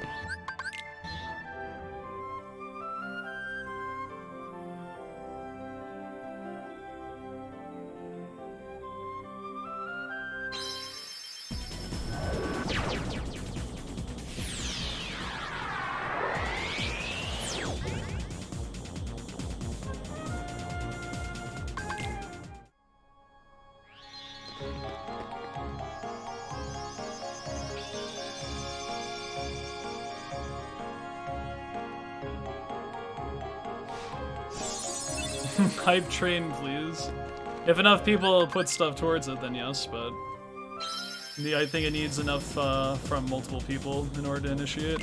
Hype train, please. If enough people put stuff towards it, then yes, but... I think it needs enough from multiple people in order to initiate.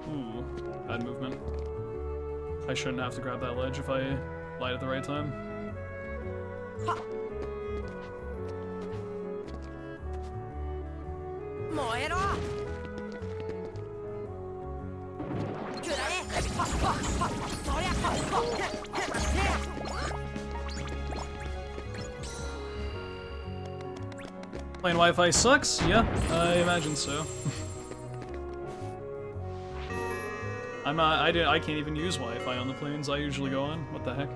Ooh, bad movement. I shouldn't have to grab that ledge if I light at the right time. Playing Wi-Fi sucks? Yeah, I imagine so. I can't even use Wi-Fi on the planes I usually go on. What the heck?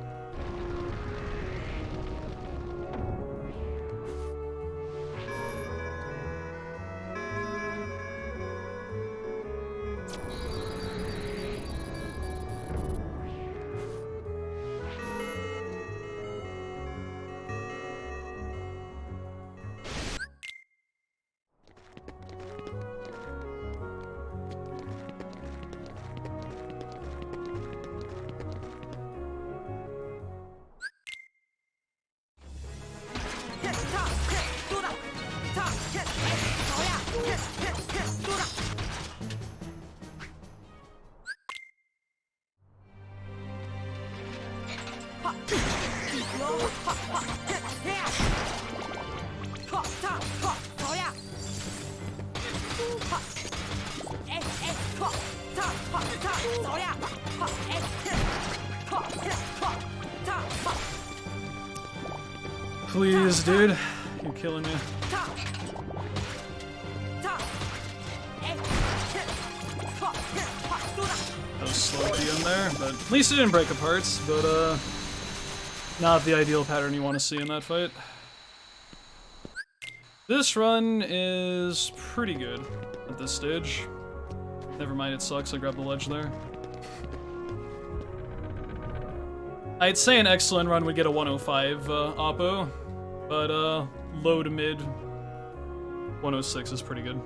Please, dude. You're killing me. be in there, but at least it didn't break apart, but not the ideal pattern you want to see in that fight. This run is pretty good at this stage. Never mind, it sucks, I grabbed the ledge there. I'd say an excellent run would get a 105 oppo, but low to mid 106 is pretty good.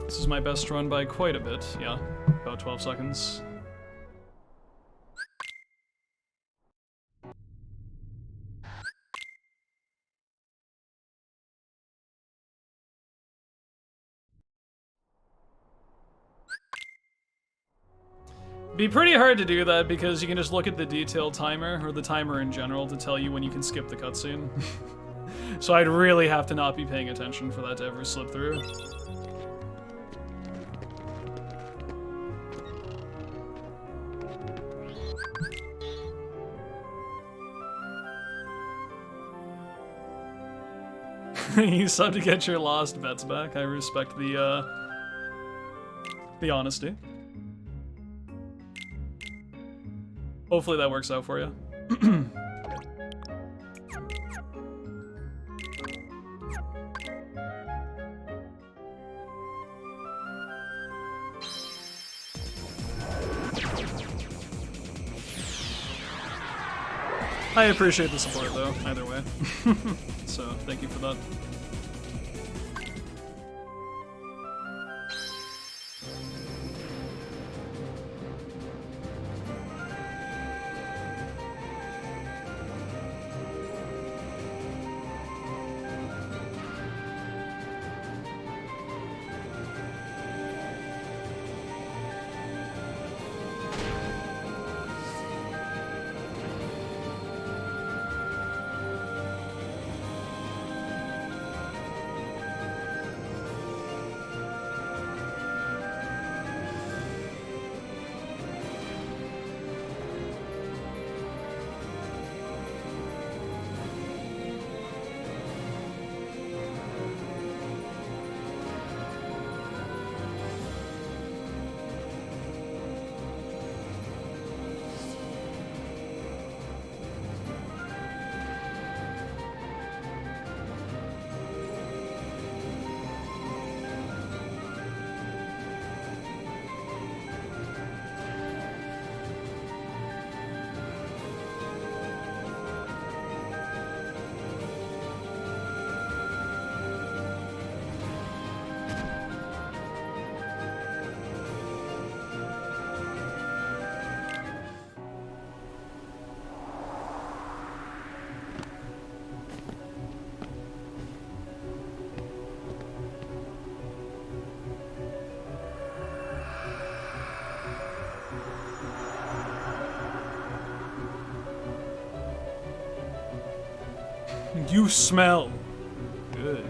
This is my best run by quite a bit, yeah, about 12 seconds. Be pretty hard to do that because you can just look at the detailed timer, or the timer in general, to tell you when you can skip the cutscene. So I'd really have to not be paying attention for that to ever slip through. You sub to get your lost bets back. I respect the honesty. Hopefully that works out for you. I appreciate the support though, either way. So, thank you for that. You smell good.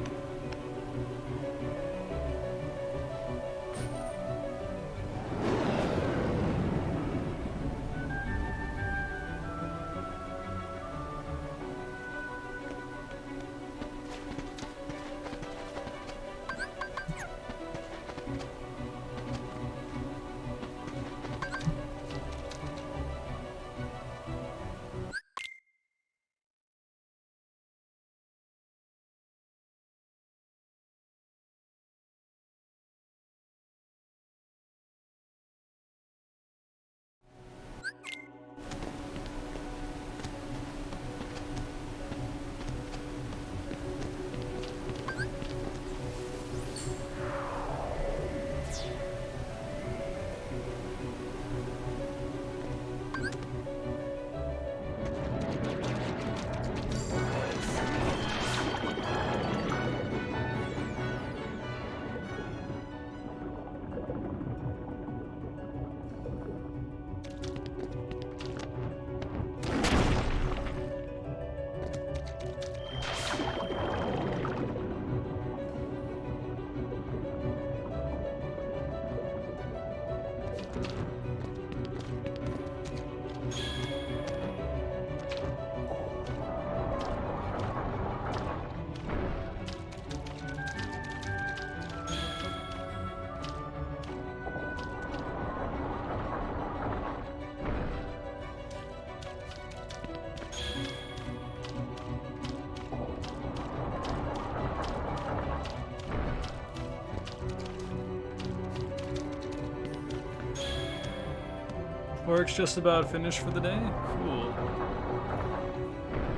Work's just about finished for the day? Cool.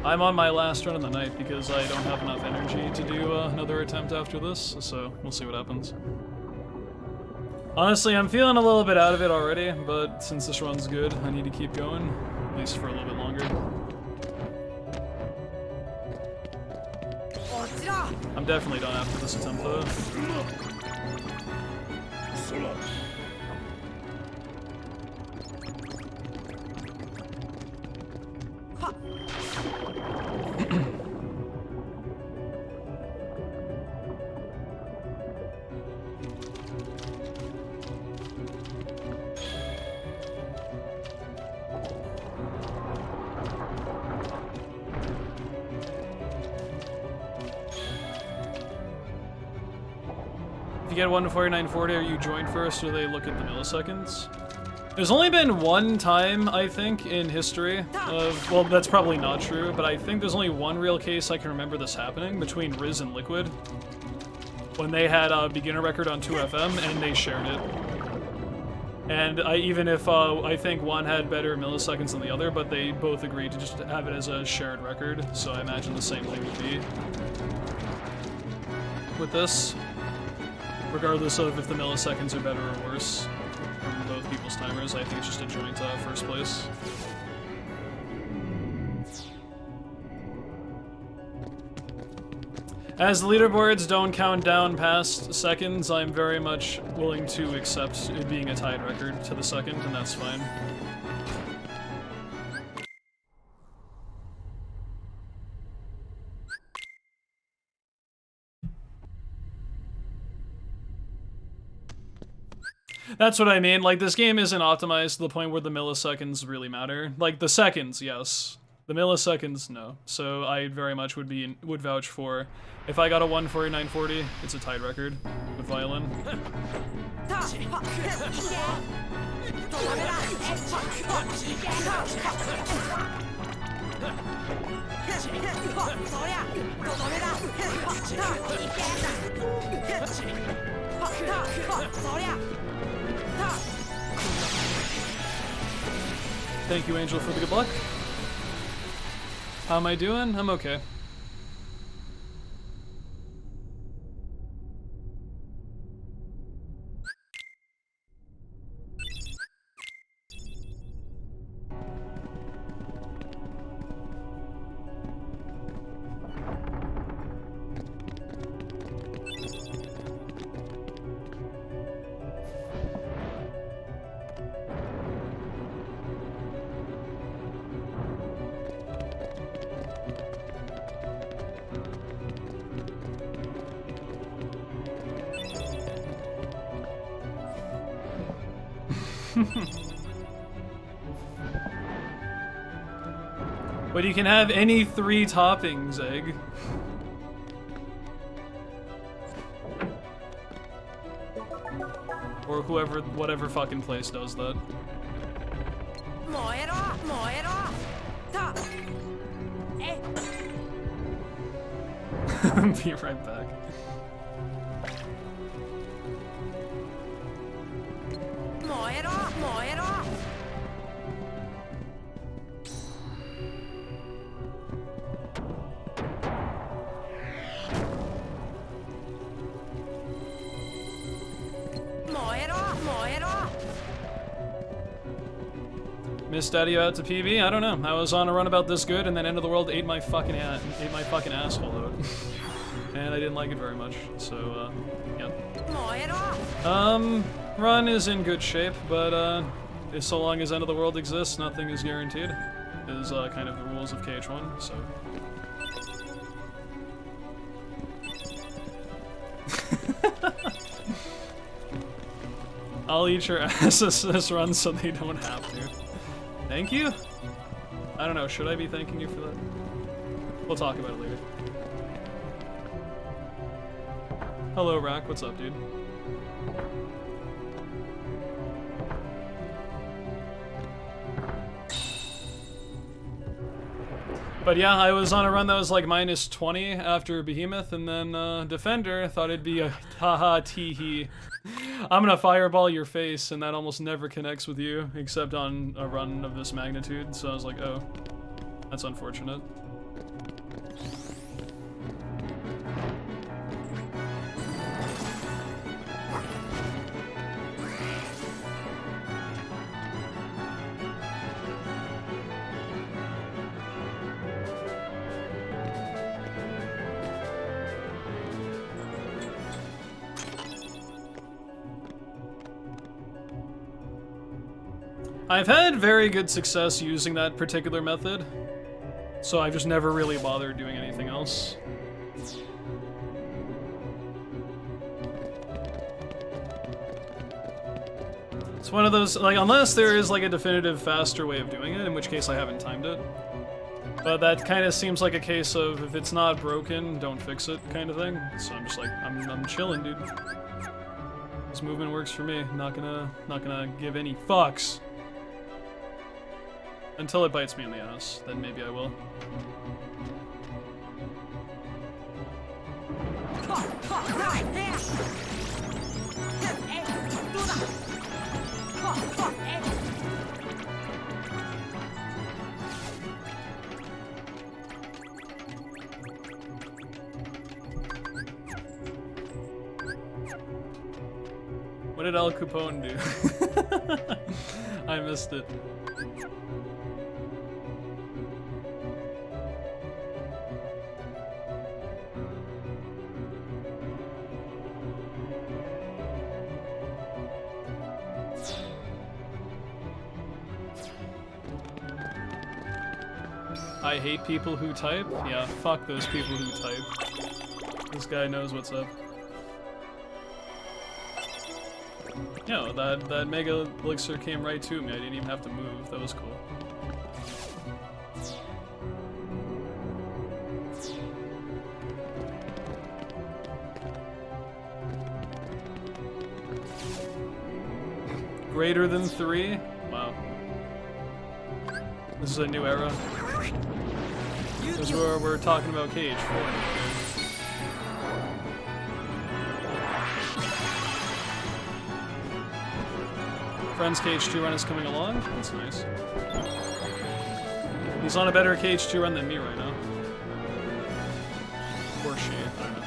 I'm on my last run of the night because I don't have enough energy to do another attempt after this, so we'll see what happens. Honestly, I'm feeling a little bit out of it already, but since this run's good, I need to keep going, at least for a little bit longer. I'm definitely done after this attempt, though. If you get 1 to 4940, are you joined first, or do they look at the milliseconds? There's only been one time, I think, in history of... Well, that's probably not true, but I think there's only one real case I can remember this happening between Riz and Liquid. When they had a beginner record on 2FM, and they shared it. And even if I think one had better milliseconds than the other, but they both agreed to just have it as a shared record, so I imagine the same thing would be with this. Regardless of if the milliseconds are better or worse from both people's timers, I think it's just a joint first place. As the leaderboards don't count down past seconds, I'm very much willing to accept it being a tied record to the second, and that's fine. That's what I mean, like, this game isn't optimized to the point where the milliseconds really matter. Like, the seconds, yes. The milliseconds, no. So I very much would vouch for, if I got a 1:49:40, it's a tied record with violin. Thank you, Angel, for the good luck. How am I doing? I'm okay. But you can have any 3 toppings, Egg. Or whatever fucking place does that. Be right back. Missed Daddy out to PB? I don't know. I was on a run about this good, and then End of the World ate my fucking asshole out. And I didn't like it very much, so, yep. Run is in good shape, but, so long as End of the World exists, nothing is guaranteed. Is, kind of the rules of KH1, so. I'll eat your ass this run so they don't have to. Thank you? I don't know, should I be thanking you for that? We'll talk about it later. Hello, Rack, what's up, dude? But yeah, I was on a run that was like -20 after Behemoth, and then Defender thought it'd be a haha tee-hee. I'm gonna fireball your face, and that almost never connects with you, except on a run of this magnitude, so I was like, oh, that's unfortunate. I've had very good success using that particular method, so I've just never really bothered doing anything else. It's one of those, like, unless there is like a definitive faster way of doing it, in which case I haven't timed it. But that kind of seems like a case of if it's not broken, don't fix it kind of thing. So I'm just like, I'm chilling, dude. This movement works for me. Not gonna give any fucks. Until it bites me in the ass, then maybe I will. What did Al Capone do? I missed it. I hate people who type? Yeah, fuck those people who type. This guy knows what's up. No, that Mega Elixir came right to me. I didn't even have to move. That was cool. Greater than 3? Wow. This is a new era. This is where we're talking about Cage 4. Friend's Cage 2 run is coming along. That's nice. He's on a better Cage 2 run than me right now. Or she, I don't know.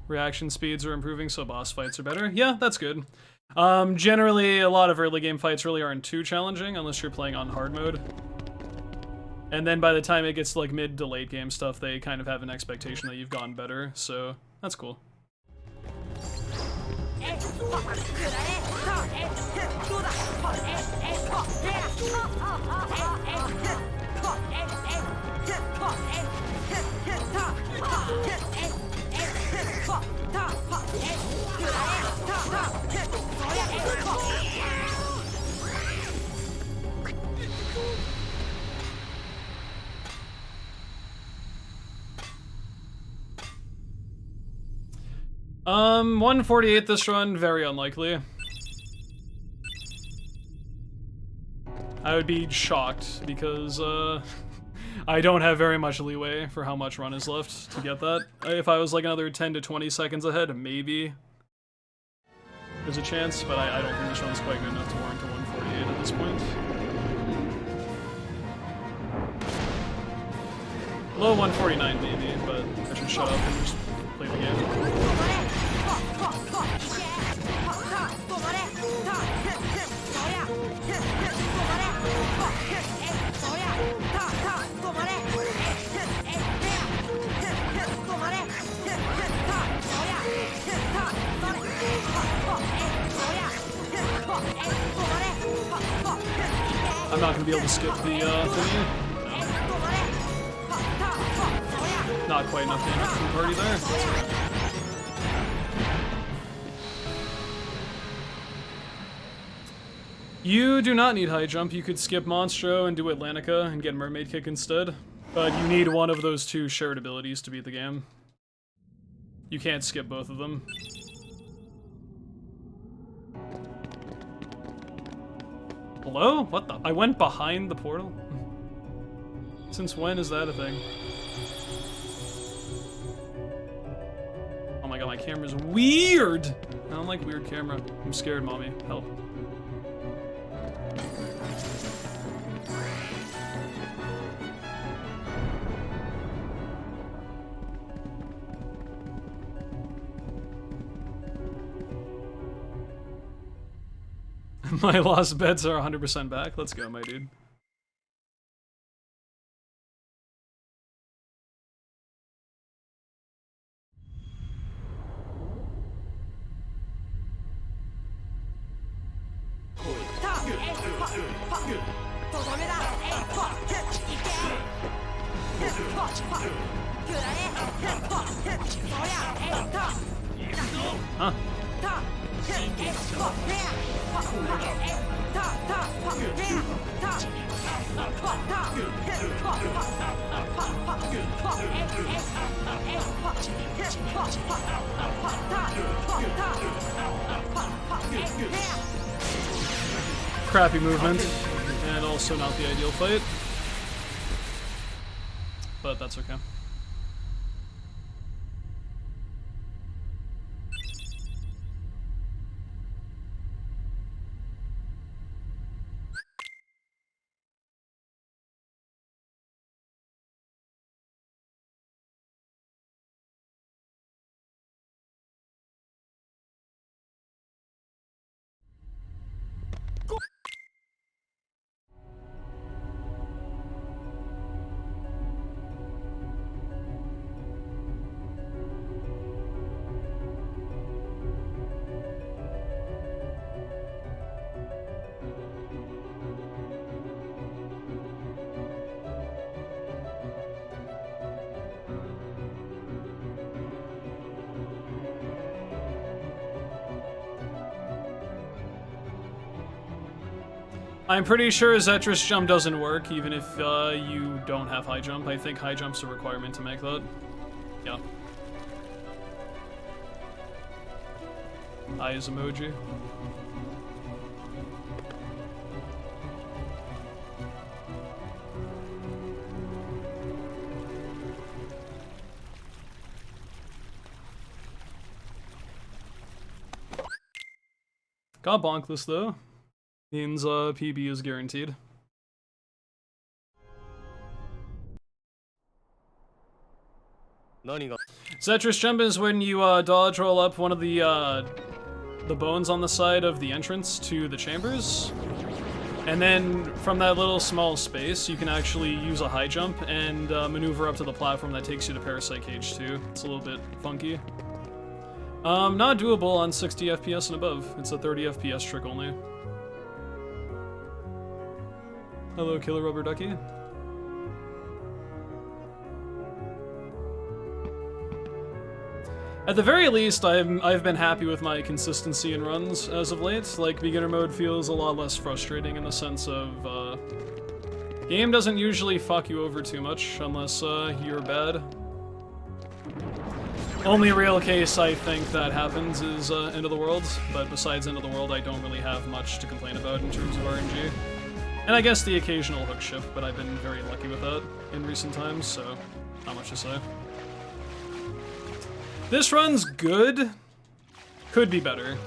Reaction speeds are improving, so boss fights are better. Yeah, that's good. Generally, a lot of early game fights really aren't too challenging unless you're playing on hard mode. And then by the time it gets to like mid to late game stuff, they kind of have an expectation that you've gotten better, so that's cool. Um, 148 this run, very unlikely. I would be shocked because, I don't have very much leeway for how much run is left to get that. If I was like another 10 to 20 seconds ahead, maybe there's a chance, but I don't think this run is quite good enough to warrant a 148 at this point. Low 149 maybe, but I should shut up and just play the game. I'm not gonna be able to skip the thingy. No. Not quite enough damage from the party there. You do not need high jump. You could skip Monstro and do Atlantica and get Mermaid Kick instead. But you need one of those two shared abilities to beat the game. You can't skip both of them. Hello? What the? I went behind the portal? Since when is that a thing? camera's weird! I don't like weird camera. I'm scared, mommy. Help. My lost bets are 100% back. Let's go, my dude. Huh. Crappy movement, and also not the ideal fight. But that's okay. I'm pretty sure Zetris jump doesn't work, even if you don't have high jump. I think high jump's a requirement to make that. Yeah. Eyes emoji. Got bonkless though. Means PB is guaranteed. Zetris jump is when you dodge roll up one of the bones on the side of the entrance to the chambers. And then from that little small space, you can actually use a high jump and maneuver up to the platform that takes you to Parasite Cage 2. It's a little bit funky. Not doable on 60 FPS and above. It's a 30 FPS trick only. Hello, Killer Rubber Ducky. At the very least, I've been happy with my consistency in runs as of late. Like, beginner mode feels a lot less frustrating in the sense of, game doesn't usually fuck you over too much unless, you're bad. Only real case I think that happens is, End of the World, but besides End of the World, I don't really have much to complain about in terms of RNG. And I guess the occasional hook shift, but I've been very lucky with that in recent times, so not much to say. This run's good. Could be better.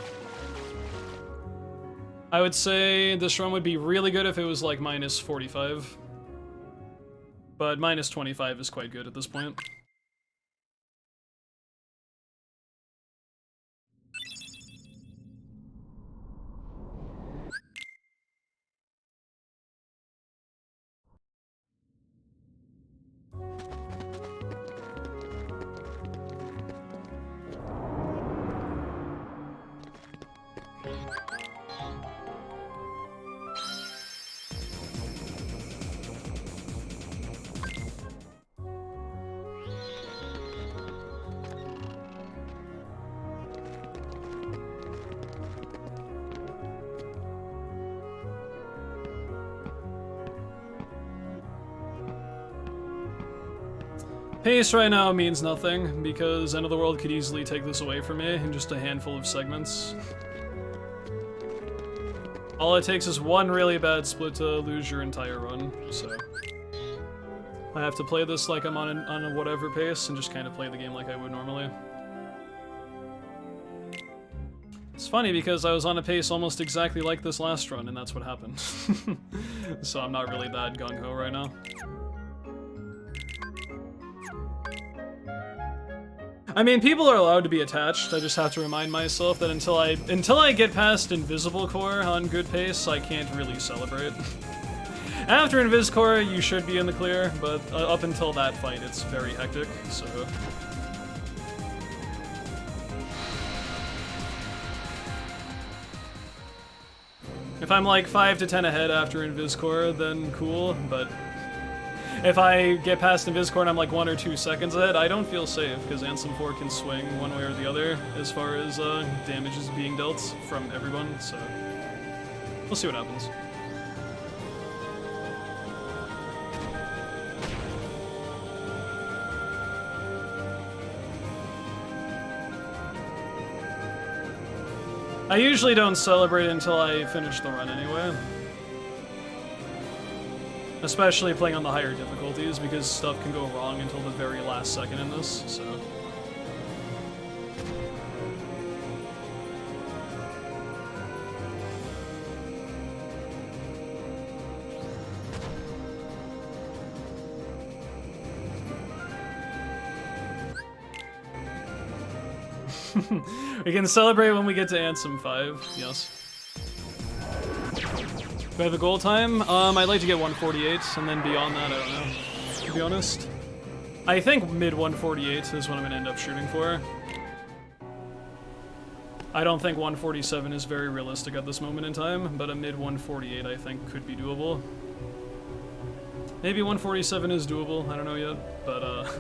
I would say this run would be really good if it was like minus 45. But minus 25 is quite good at this point. Pace right now means nothing, because End of the World could easily take this away from me in just a handful of segments. All it takes is one really bad split to lose your entire run, so... I have to play this like I'm on a whatever pace, and just kind of play the game like I would normally. It's funny because I was on a pace almost exactly like this last run, and that's what happened. So I'm not really that gung-ho right now. I mean, people are allowed to be attached. I just have to remind myself that until I get past Invisible Core on good pace, I can't really celebrate. After Invis Core, you should be in the clear, but up until that fight, it's very hectic, so... If I'm like 5 to 10 ahead after Invis Core, then cool, but... If I get past Invis Core and I'm like 1 or 2 seconds ahead, I don't feel safe, because Ansem 4 can swing one way or the other as far as damage is being dealt from everyone, so... We'll see what happens. I usually don't celebrate until I finish the run anyway. Especially playing on the higher difficulties, because stuff can go wrong until the very last second in this, so... We can celebrate when we get to Ansem 5, yes. Do I have a goal time? I'd like to get 148, and then beyond that, I don't know, to be honest. I think mid 148 is what I'm gonna end up shooting for. I don't think 147 is very realistic at this moment in time, but a mid 148 I think could be doable. Maybe 147 is doable, I don't know yet, but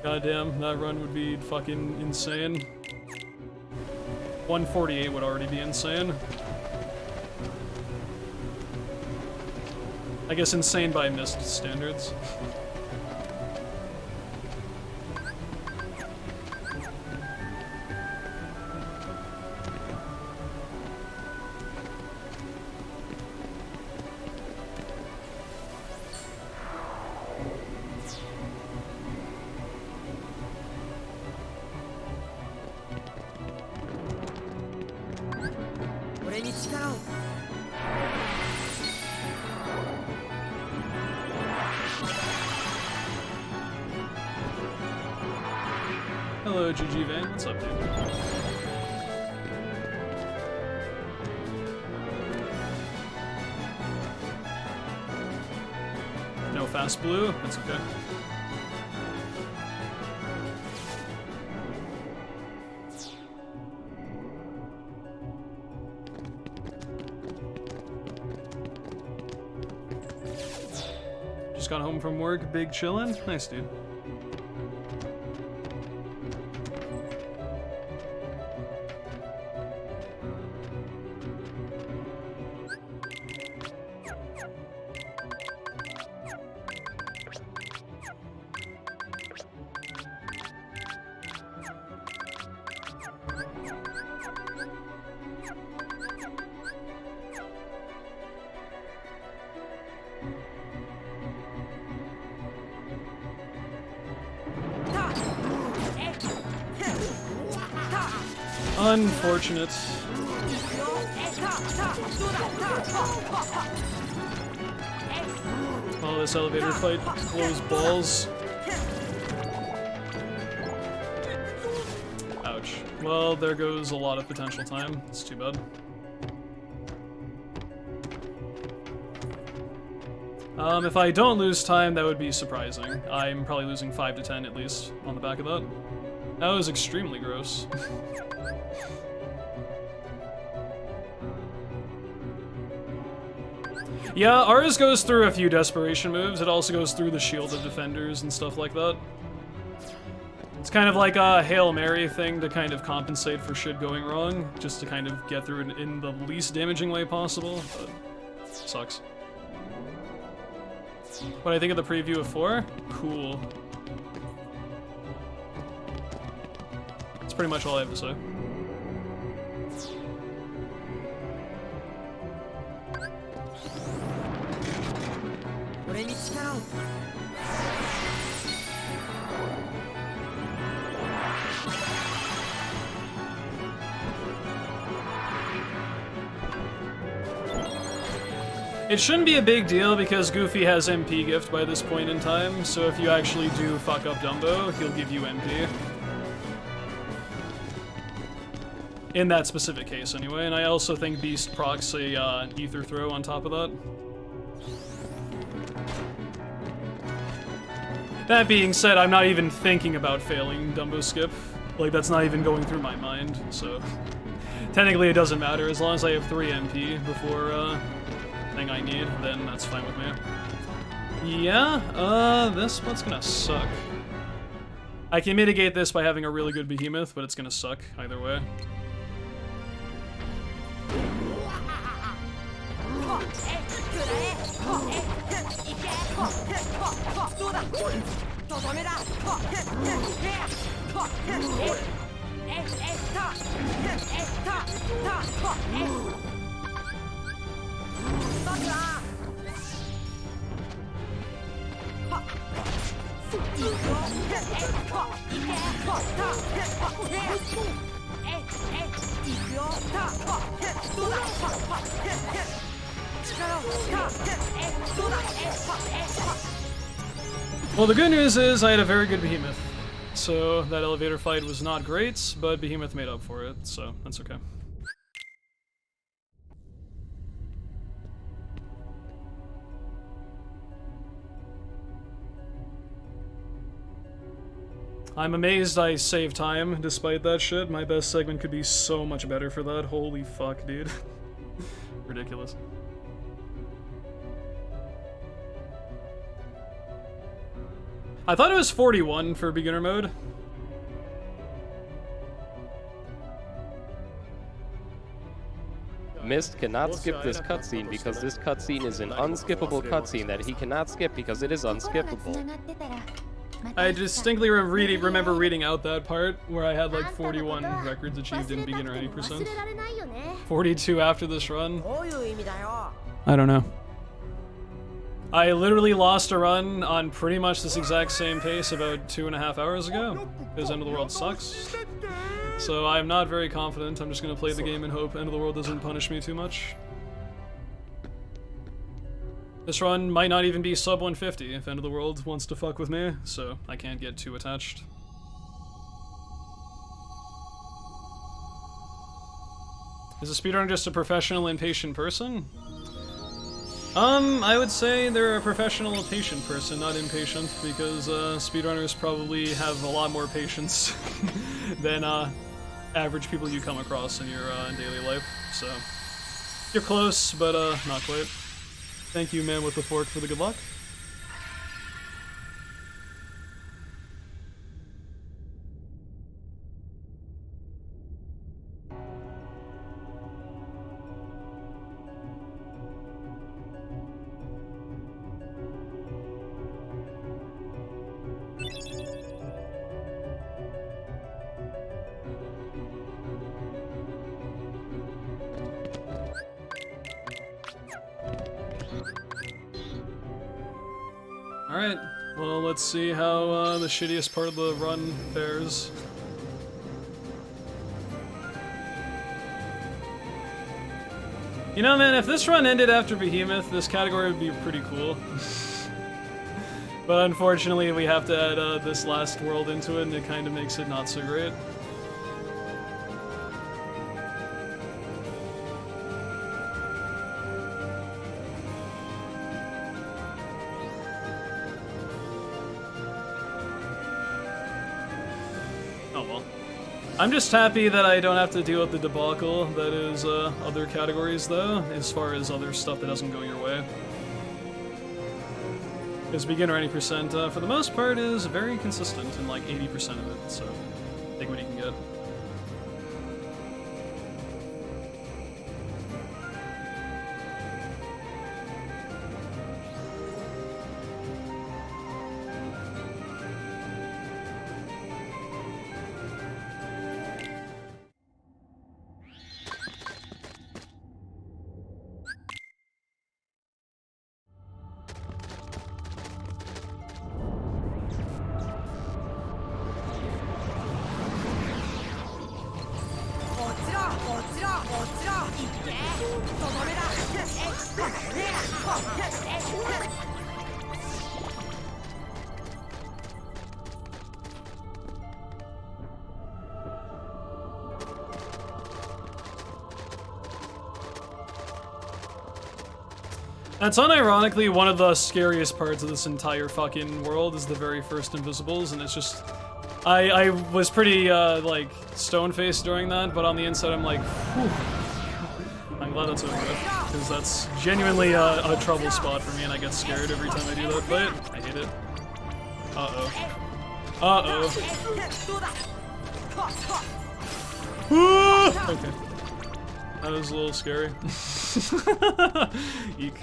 goddamn, that run would be fucking insane. 148 would already be insane. I guess insane by missed standards. Hello, GG Van. What's up, dude? No fast blue? That's okay. Just got home from work, big chillin'. Nice, dude. Unfortunate. Oh, this elevator fight blows balls. Ouch. Well, there goes a lot of potential time. It's too bad. If I don't lose time, that would be surprising. I'm probably losing 5 to 10 at least on the back of that. That was extremely gross. Yeah, ours goes through a few desperation moves. It also goes through the shield of defenders and stuff like that. It's kind of like a Hail Mary thing to kind of compensate for shit going wrong, just to kind of get through it in the least damaging way possible, but sucks. What do I think of the preview of 4? Cool. That's pretty much all I have to say. It shouldn't be a big deal because Goofy has MP gift by this point in time, so if you actually do fuck up Dumbo, he'll give you MP. In that specific case, anyway, and I also think Beast procs a Ether Throw on top of that. That being said, I'm not even thinking about failing Dumbo Skip. Like, that's not even going through my mind, so... Technically, it doesn't matter. As long as I have 3 MP before, thing I need, then that's fine with me. Yeah, this one's gonna suck. I can mitigate this by having a really good Behemoth, but it's gonna suck either way. Well, the good news is I had a very good Behemoth. So that elevator fight was not great, but Behemoth made up for it, so that's okay. I'm amazed I saved time despite that shit. My best segment could be so much better for that. Holy fuck, dude. Ridiculous. I thought it was 41 for beginner mode. Mist cannot skip this cutscene because this cutscene is an unskippable cutscene that he cannot skip because it is unskippable. I distinctly remember reading out that part where I had like 41 records achieved in beginner 80%. 42 after this run. I don't know. I literally lost a run on pretty much this exact same pace about 2.5 hours ago, because End of the World sucks. So I'm not very confident. I'm just gonna play the game and hope End of the World doesn't punish me too much. This run might not even be sub 150 if End of the World wants to fuck with me, so I can't get too attached. Is a speedrunner just a professional impatient person? I would say they're a professional patient person, not impatient, because speedrunners probably have a lot more patience than average people you come across in your daily life, so you're close, but not quite. Thank you, man with the fork, for the good luck. Alright, well, let's see how the shittiest part of the run fares. You know, man, if this run ended after Behemoth, this category would be pretty cool. But unfortunately, we have to add this last world into it, and it kind of makes it not so great. I'm just happy that I don't have to deal with the debacle that is other categories, though, as far as other stuff that doesn't go your way. Because beginner 80%, for the most part, is very consistent in like 80% of it, so take what you can get. That's unironically one of the scariest parts of this entire fucking world is the very first invisibles, and it's just... I was pretty, like, stone-faced during that, but on the inside I'm like, whew. I'm glad that's over with, because that's genuinely a trouble spot for me, and I get scared every time I do that fight. I hate it. Uh-oh. Uh-oh. Okay. That was a little scary. Eek.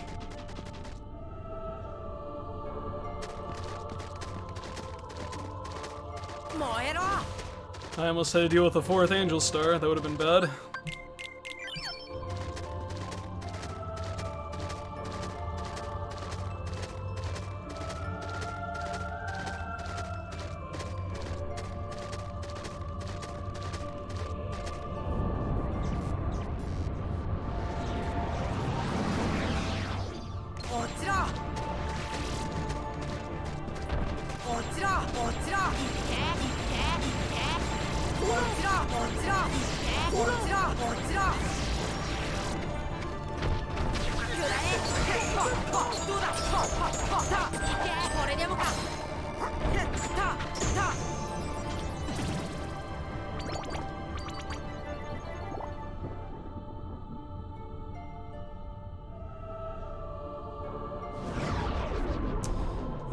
I almost had to deal with the 4th Angel Star. That would have been bad.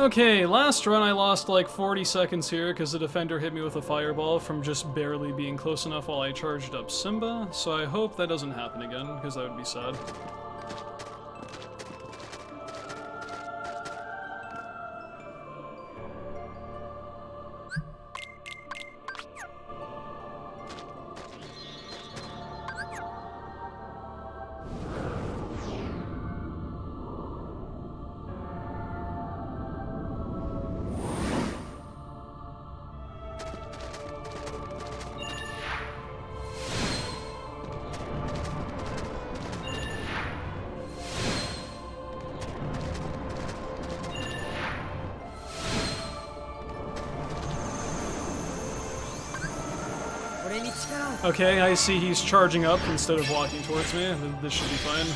Okay, last run I lost like 40 seconds here because the defender hit me with a fireball from just barely being close enough while I charged up Simba, so I hope that doesn't happen again, because that would be sad. Okay, I see he's charging up instead of walking towards me. This should be fine.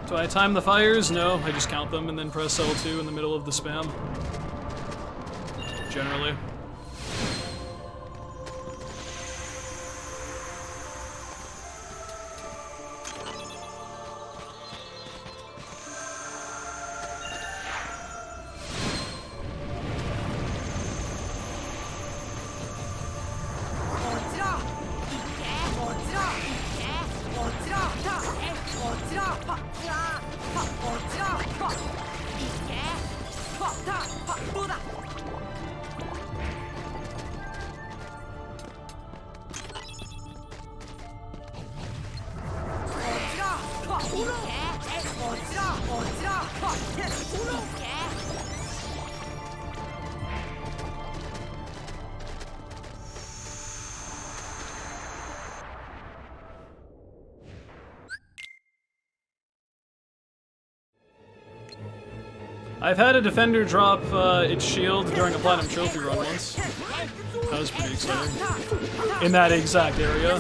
Do I time the fires? No, I just count them and then press L2 in the middle of the spam. Generally. I've had a defender drop its shield during a platinum trophy run once. That was pretty exciting. In that exact area.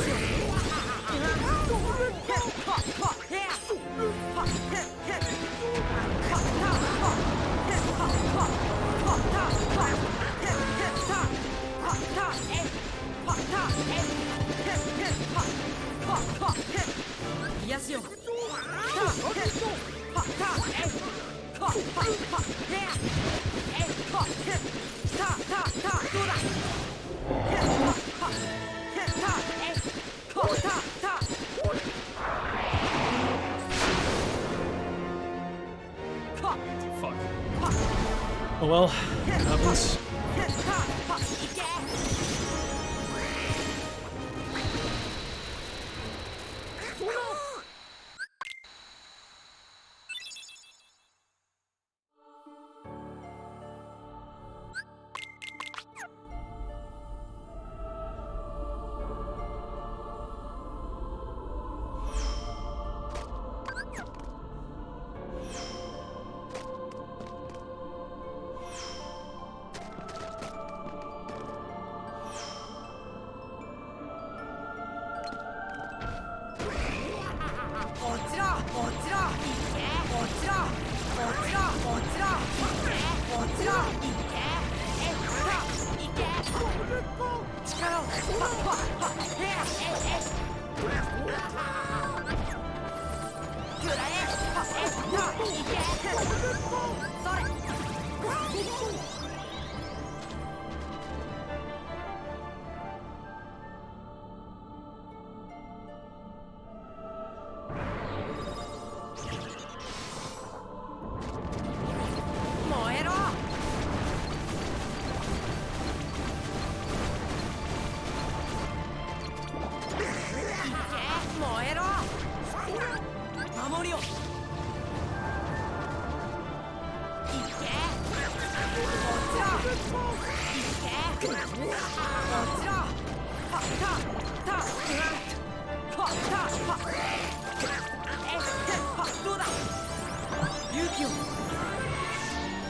Fuck. Oh well, it happens.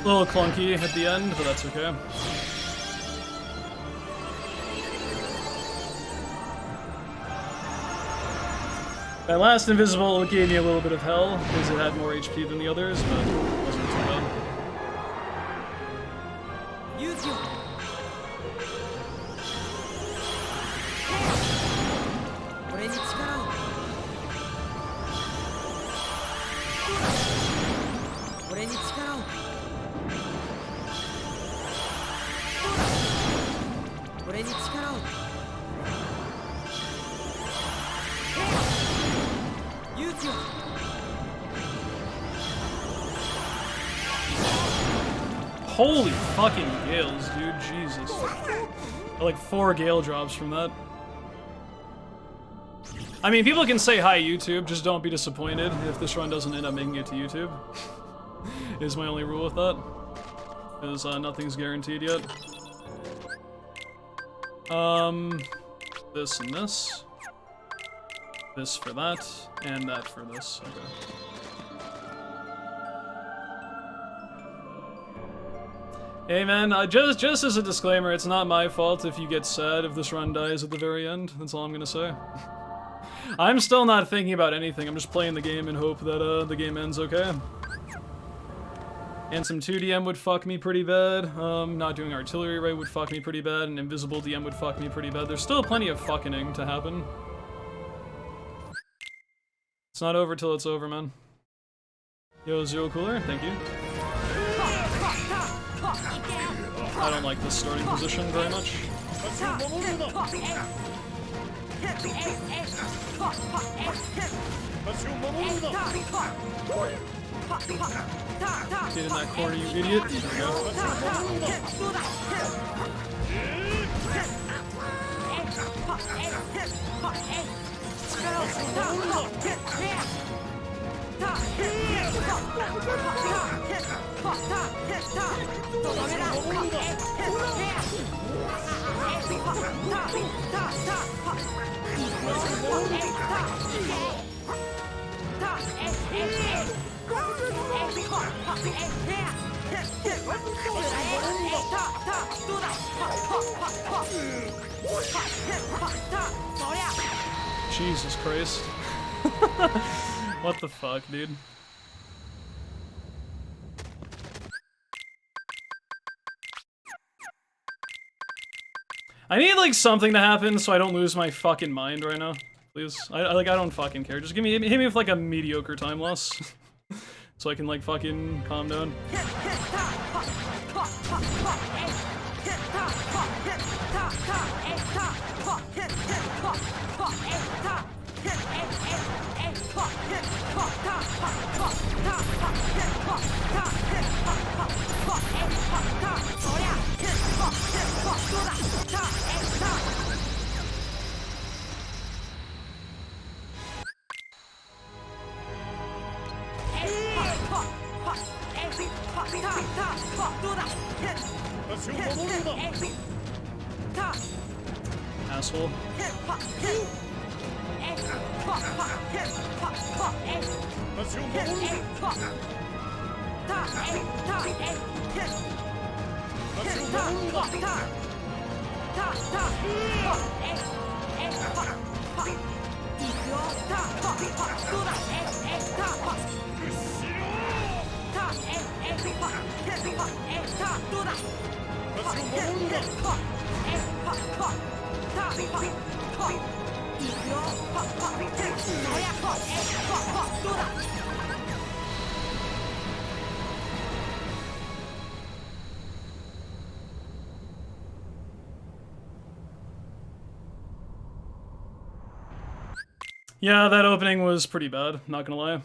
A little clunky at the end, but that's okay. That last invisible gave me a little bit of hell, because it had more HP than the others, but it wasn't too bad. Holy fucking gales, dude, Jesus. Like 4 gale drops from that. I mean, people can say hi YouTube, just don't be disappointed if this run doesn't end up making it to YouTube. Is my only rule with that. Because nothing's guaranteed yet. This and this. This for that, and that for this. Okay. Hey man, just as a disclaimer, it's not my fault if you get sad if this run dies at the very end. That's all I'm gonna say. I'm still not thinking about anything. I'm just playing the game in hope that the game ends okay. And some 2DM would fuck me pretty bad. Not doing artillery right would fuck me pretty bad. And invisible DM would fuck me pretty bad. There's still plenty of fucking to happen. It's not over till it's over, man. Yo, Zero Cooler, thank you. I don't like this starting position very much. Get in that corner, you idiot. There we go. Jesus Christ. What the fuck, dude? I need like something to happen so I don't lose my fucking mind right now. Please. I don't fucking care. Just hit me with like a mediocre time loss. So I can like fucking calm down. Asshole. Yeah, that opening was pretty bad, not gonna lie.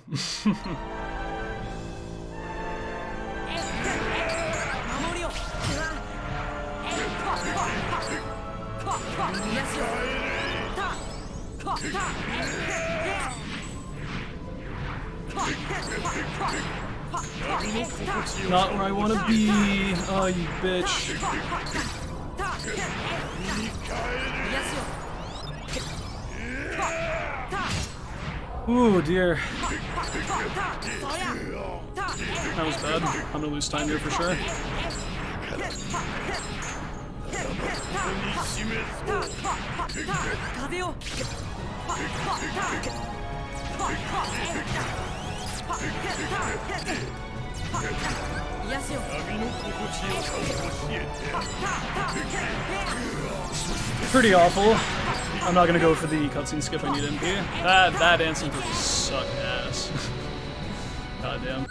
Not where I want to be. Oh, you bitch. Ooh, dear. That was bad. I'm gonna lose time here for sure. Pretty awful. I'm not gonna go for the cutscene skip. I need MP. That dancing really sucked ass. God damn.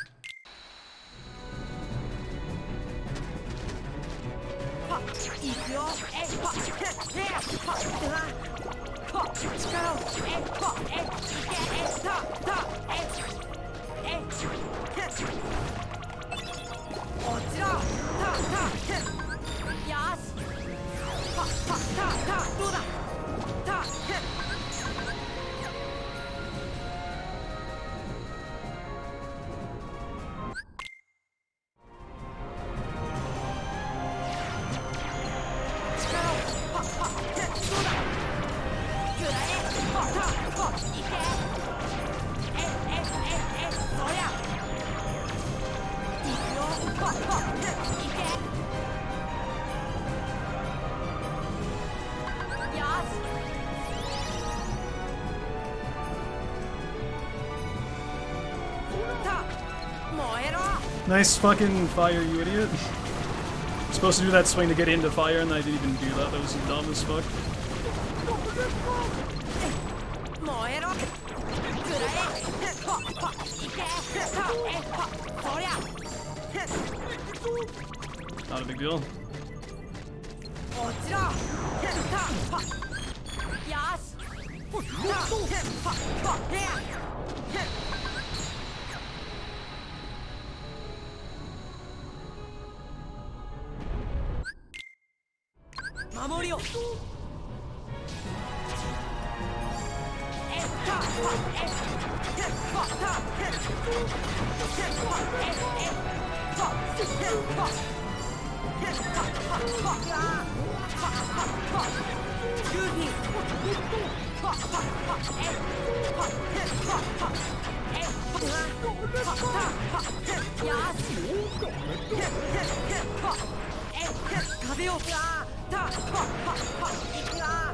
Nice fucking fire, you idiot. I'm supposed to do that swing to get into fire, and I didn't even do that. That was dumb as fuck. Not a big deal. 壁をたた行くわ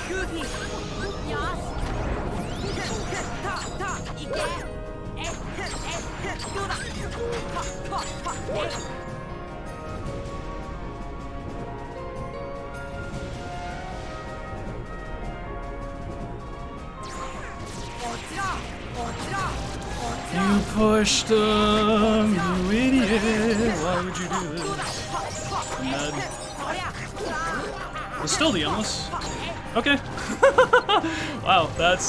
グーフィーよした行けどうだYou pushed him, you idiot. Why would you do this? I'm mad. It's still the endless. Okay. Wow, that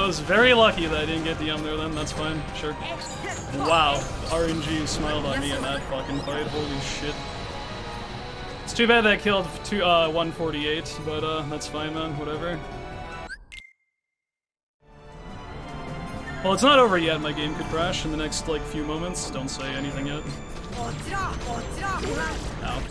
was very lucky that I didn't get the there then. That's fine, sure. Wow, RNG smiled on me in that fucking fight. Holy shit. It's too bad that killed 148, but that's fine, man. Whatever. Well, it's not over yet. My game could crash in the next, like, few moments. Don't say anything yet. Ow.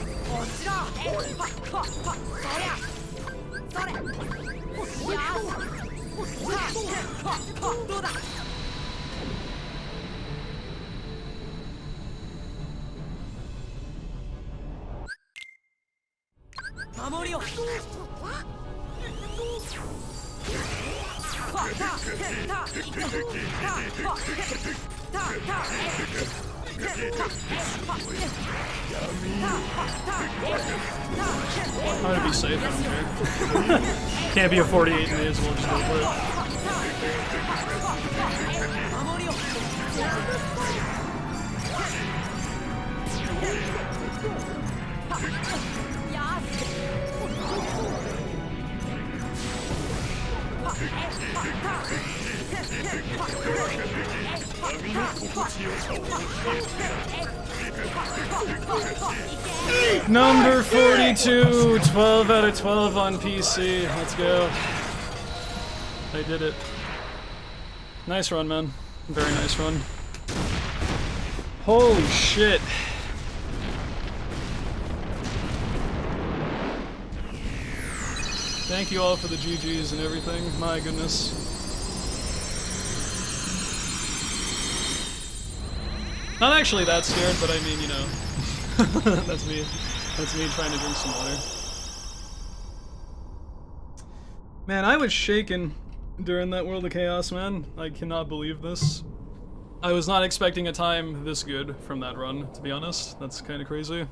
I'm gonna be safe, I don't care. Can't be a 48, may as well just go for it. Number 42, 12 out of 12 on PC. Let's go. I did it. Nice run, man. Very nice run. Holy shit. Thank you all for the GGs and everything. My goodness. Not actually that scared, but I mean, you know. That's me. That's me trying to drink some water. Man, I was shaken during that World of Chaos, man. I cannot believe this. I was not expecting a time this good from that run, to be honest. That's kind of crazy.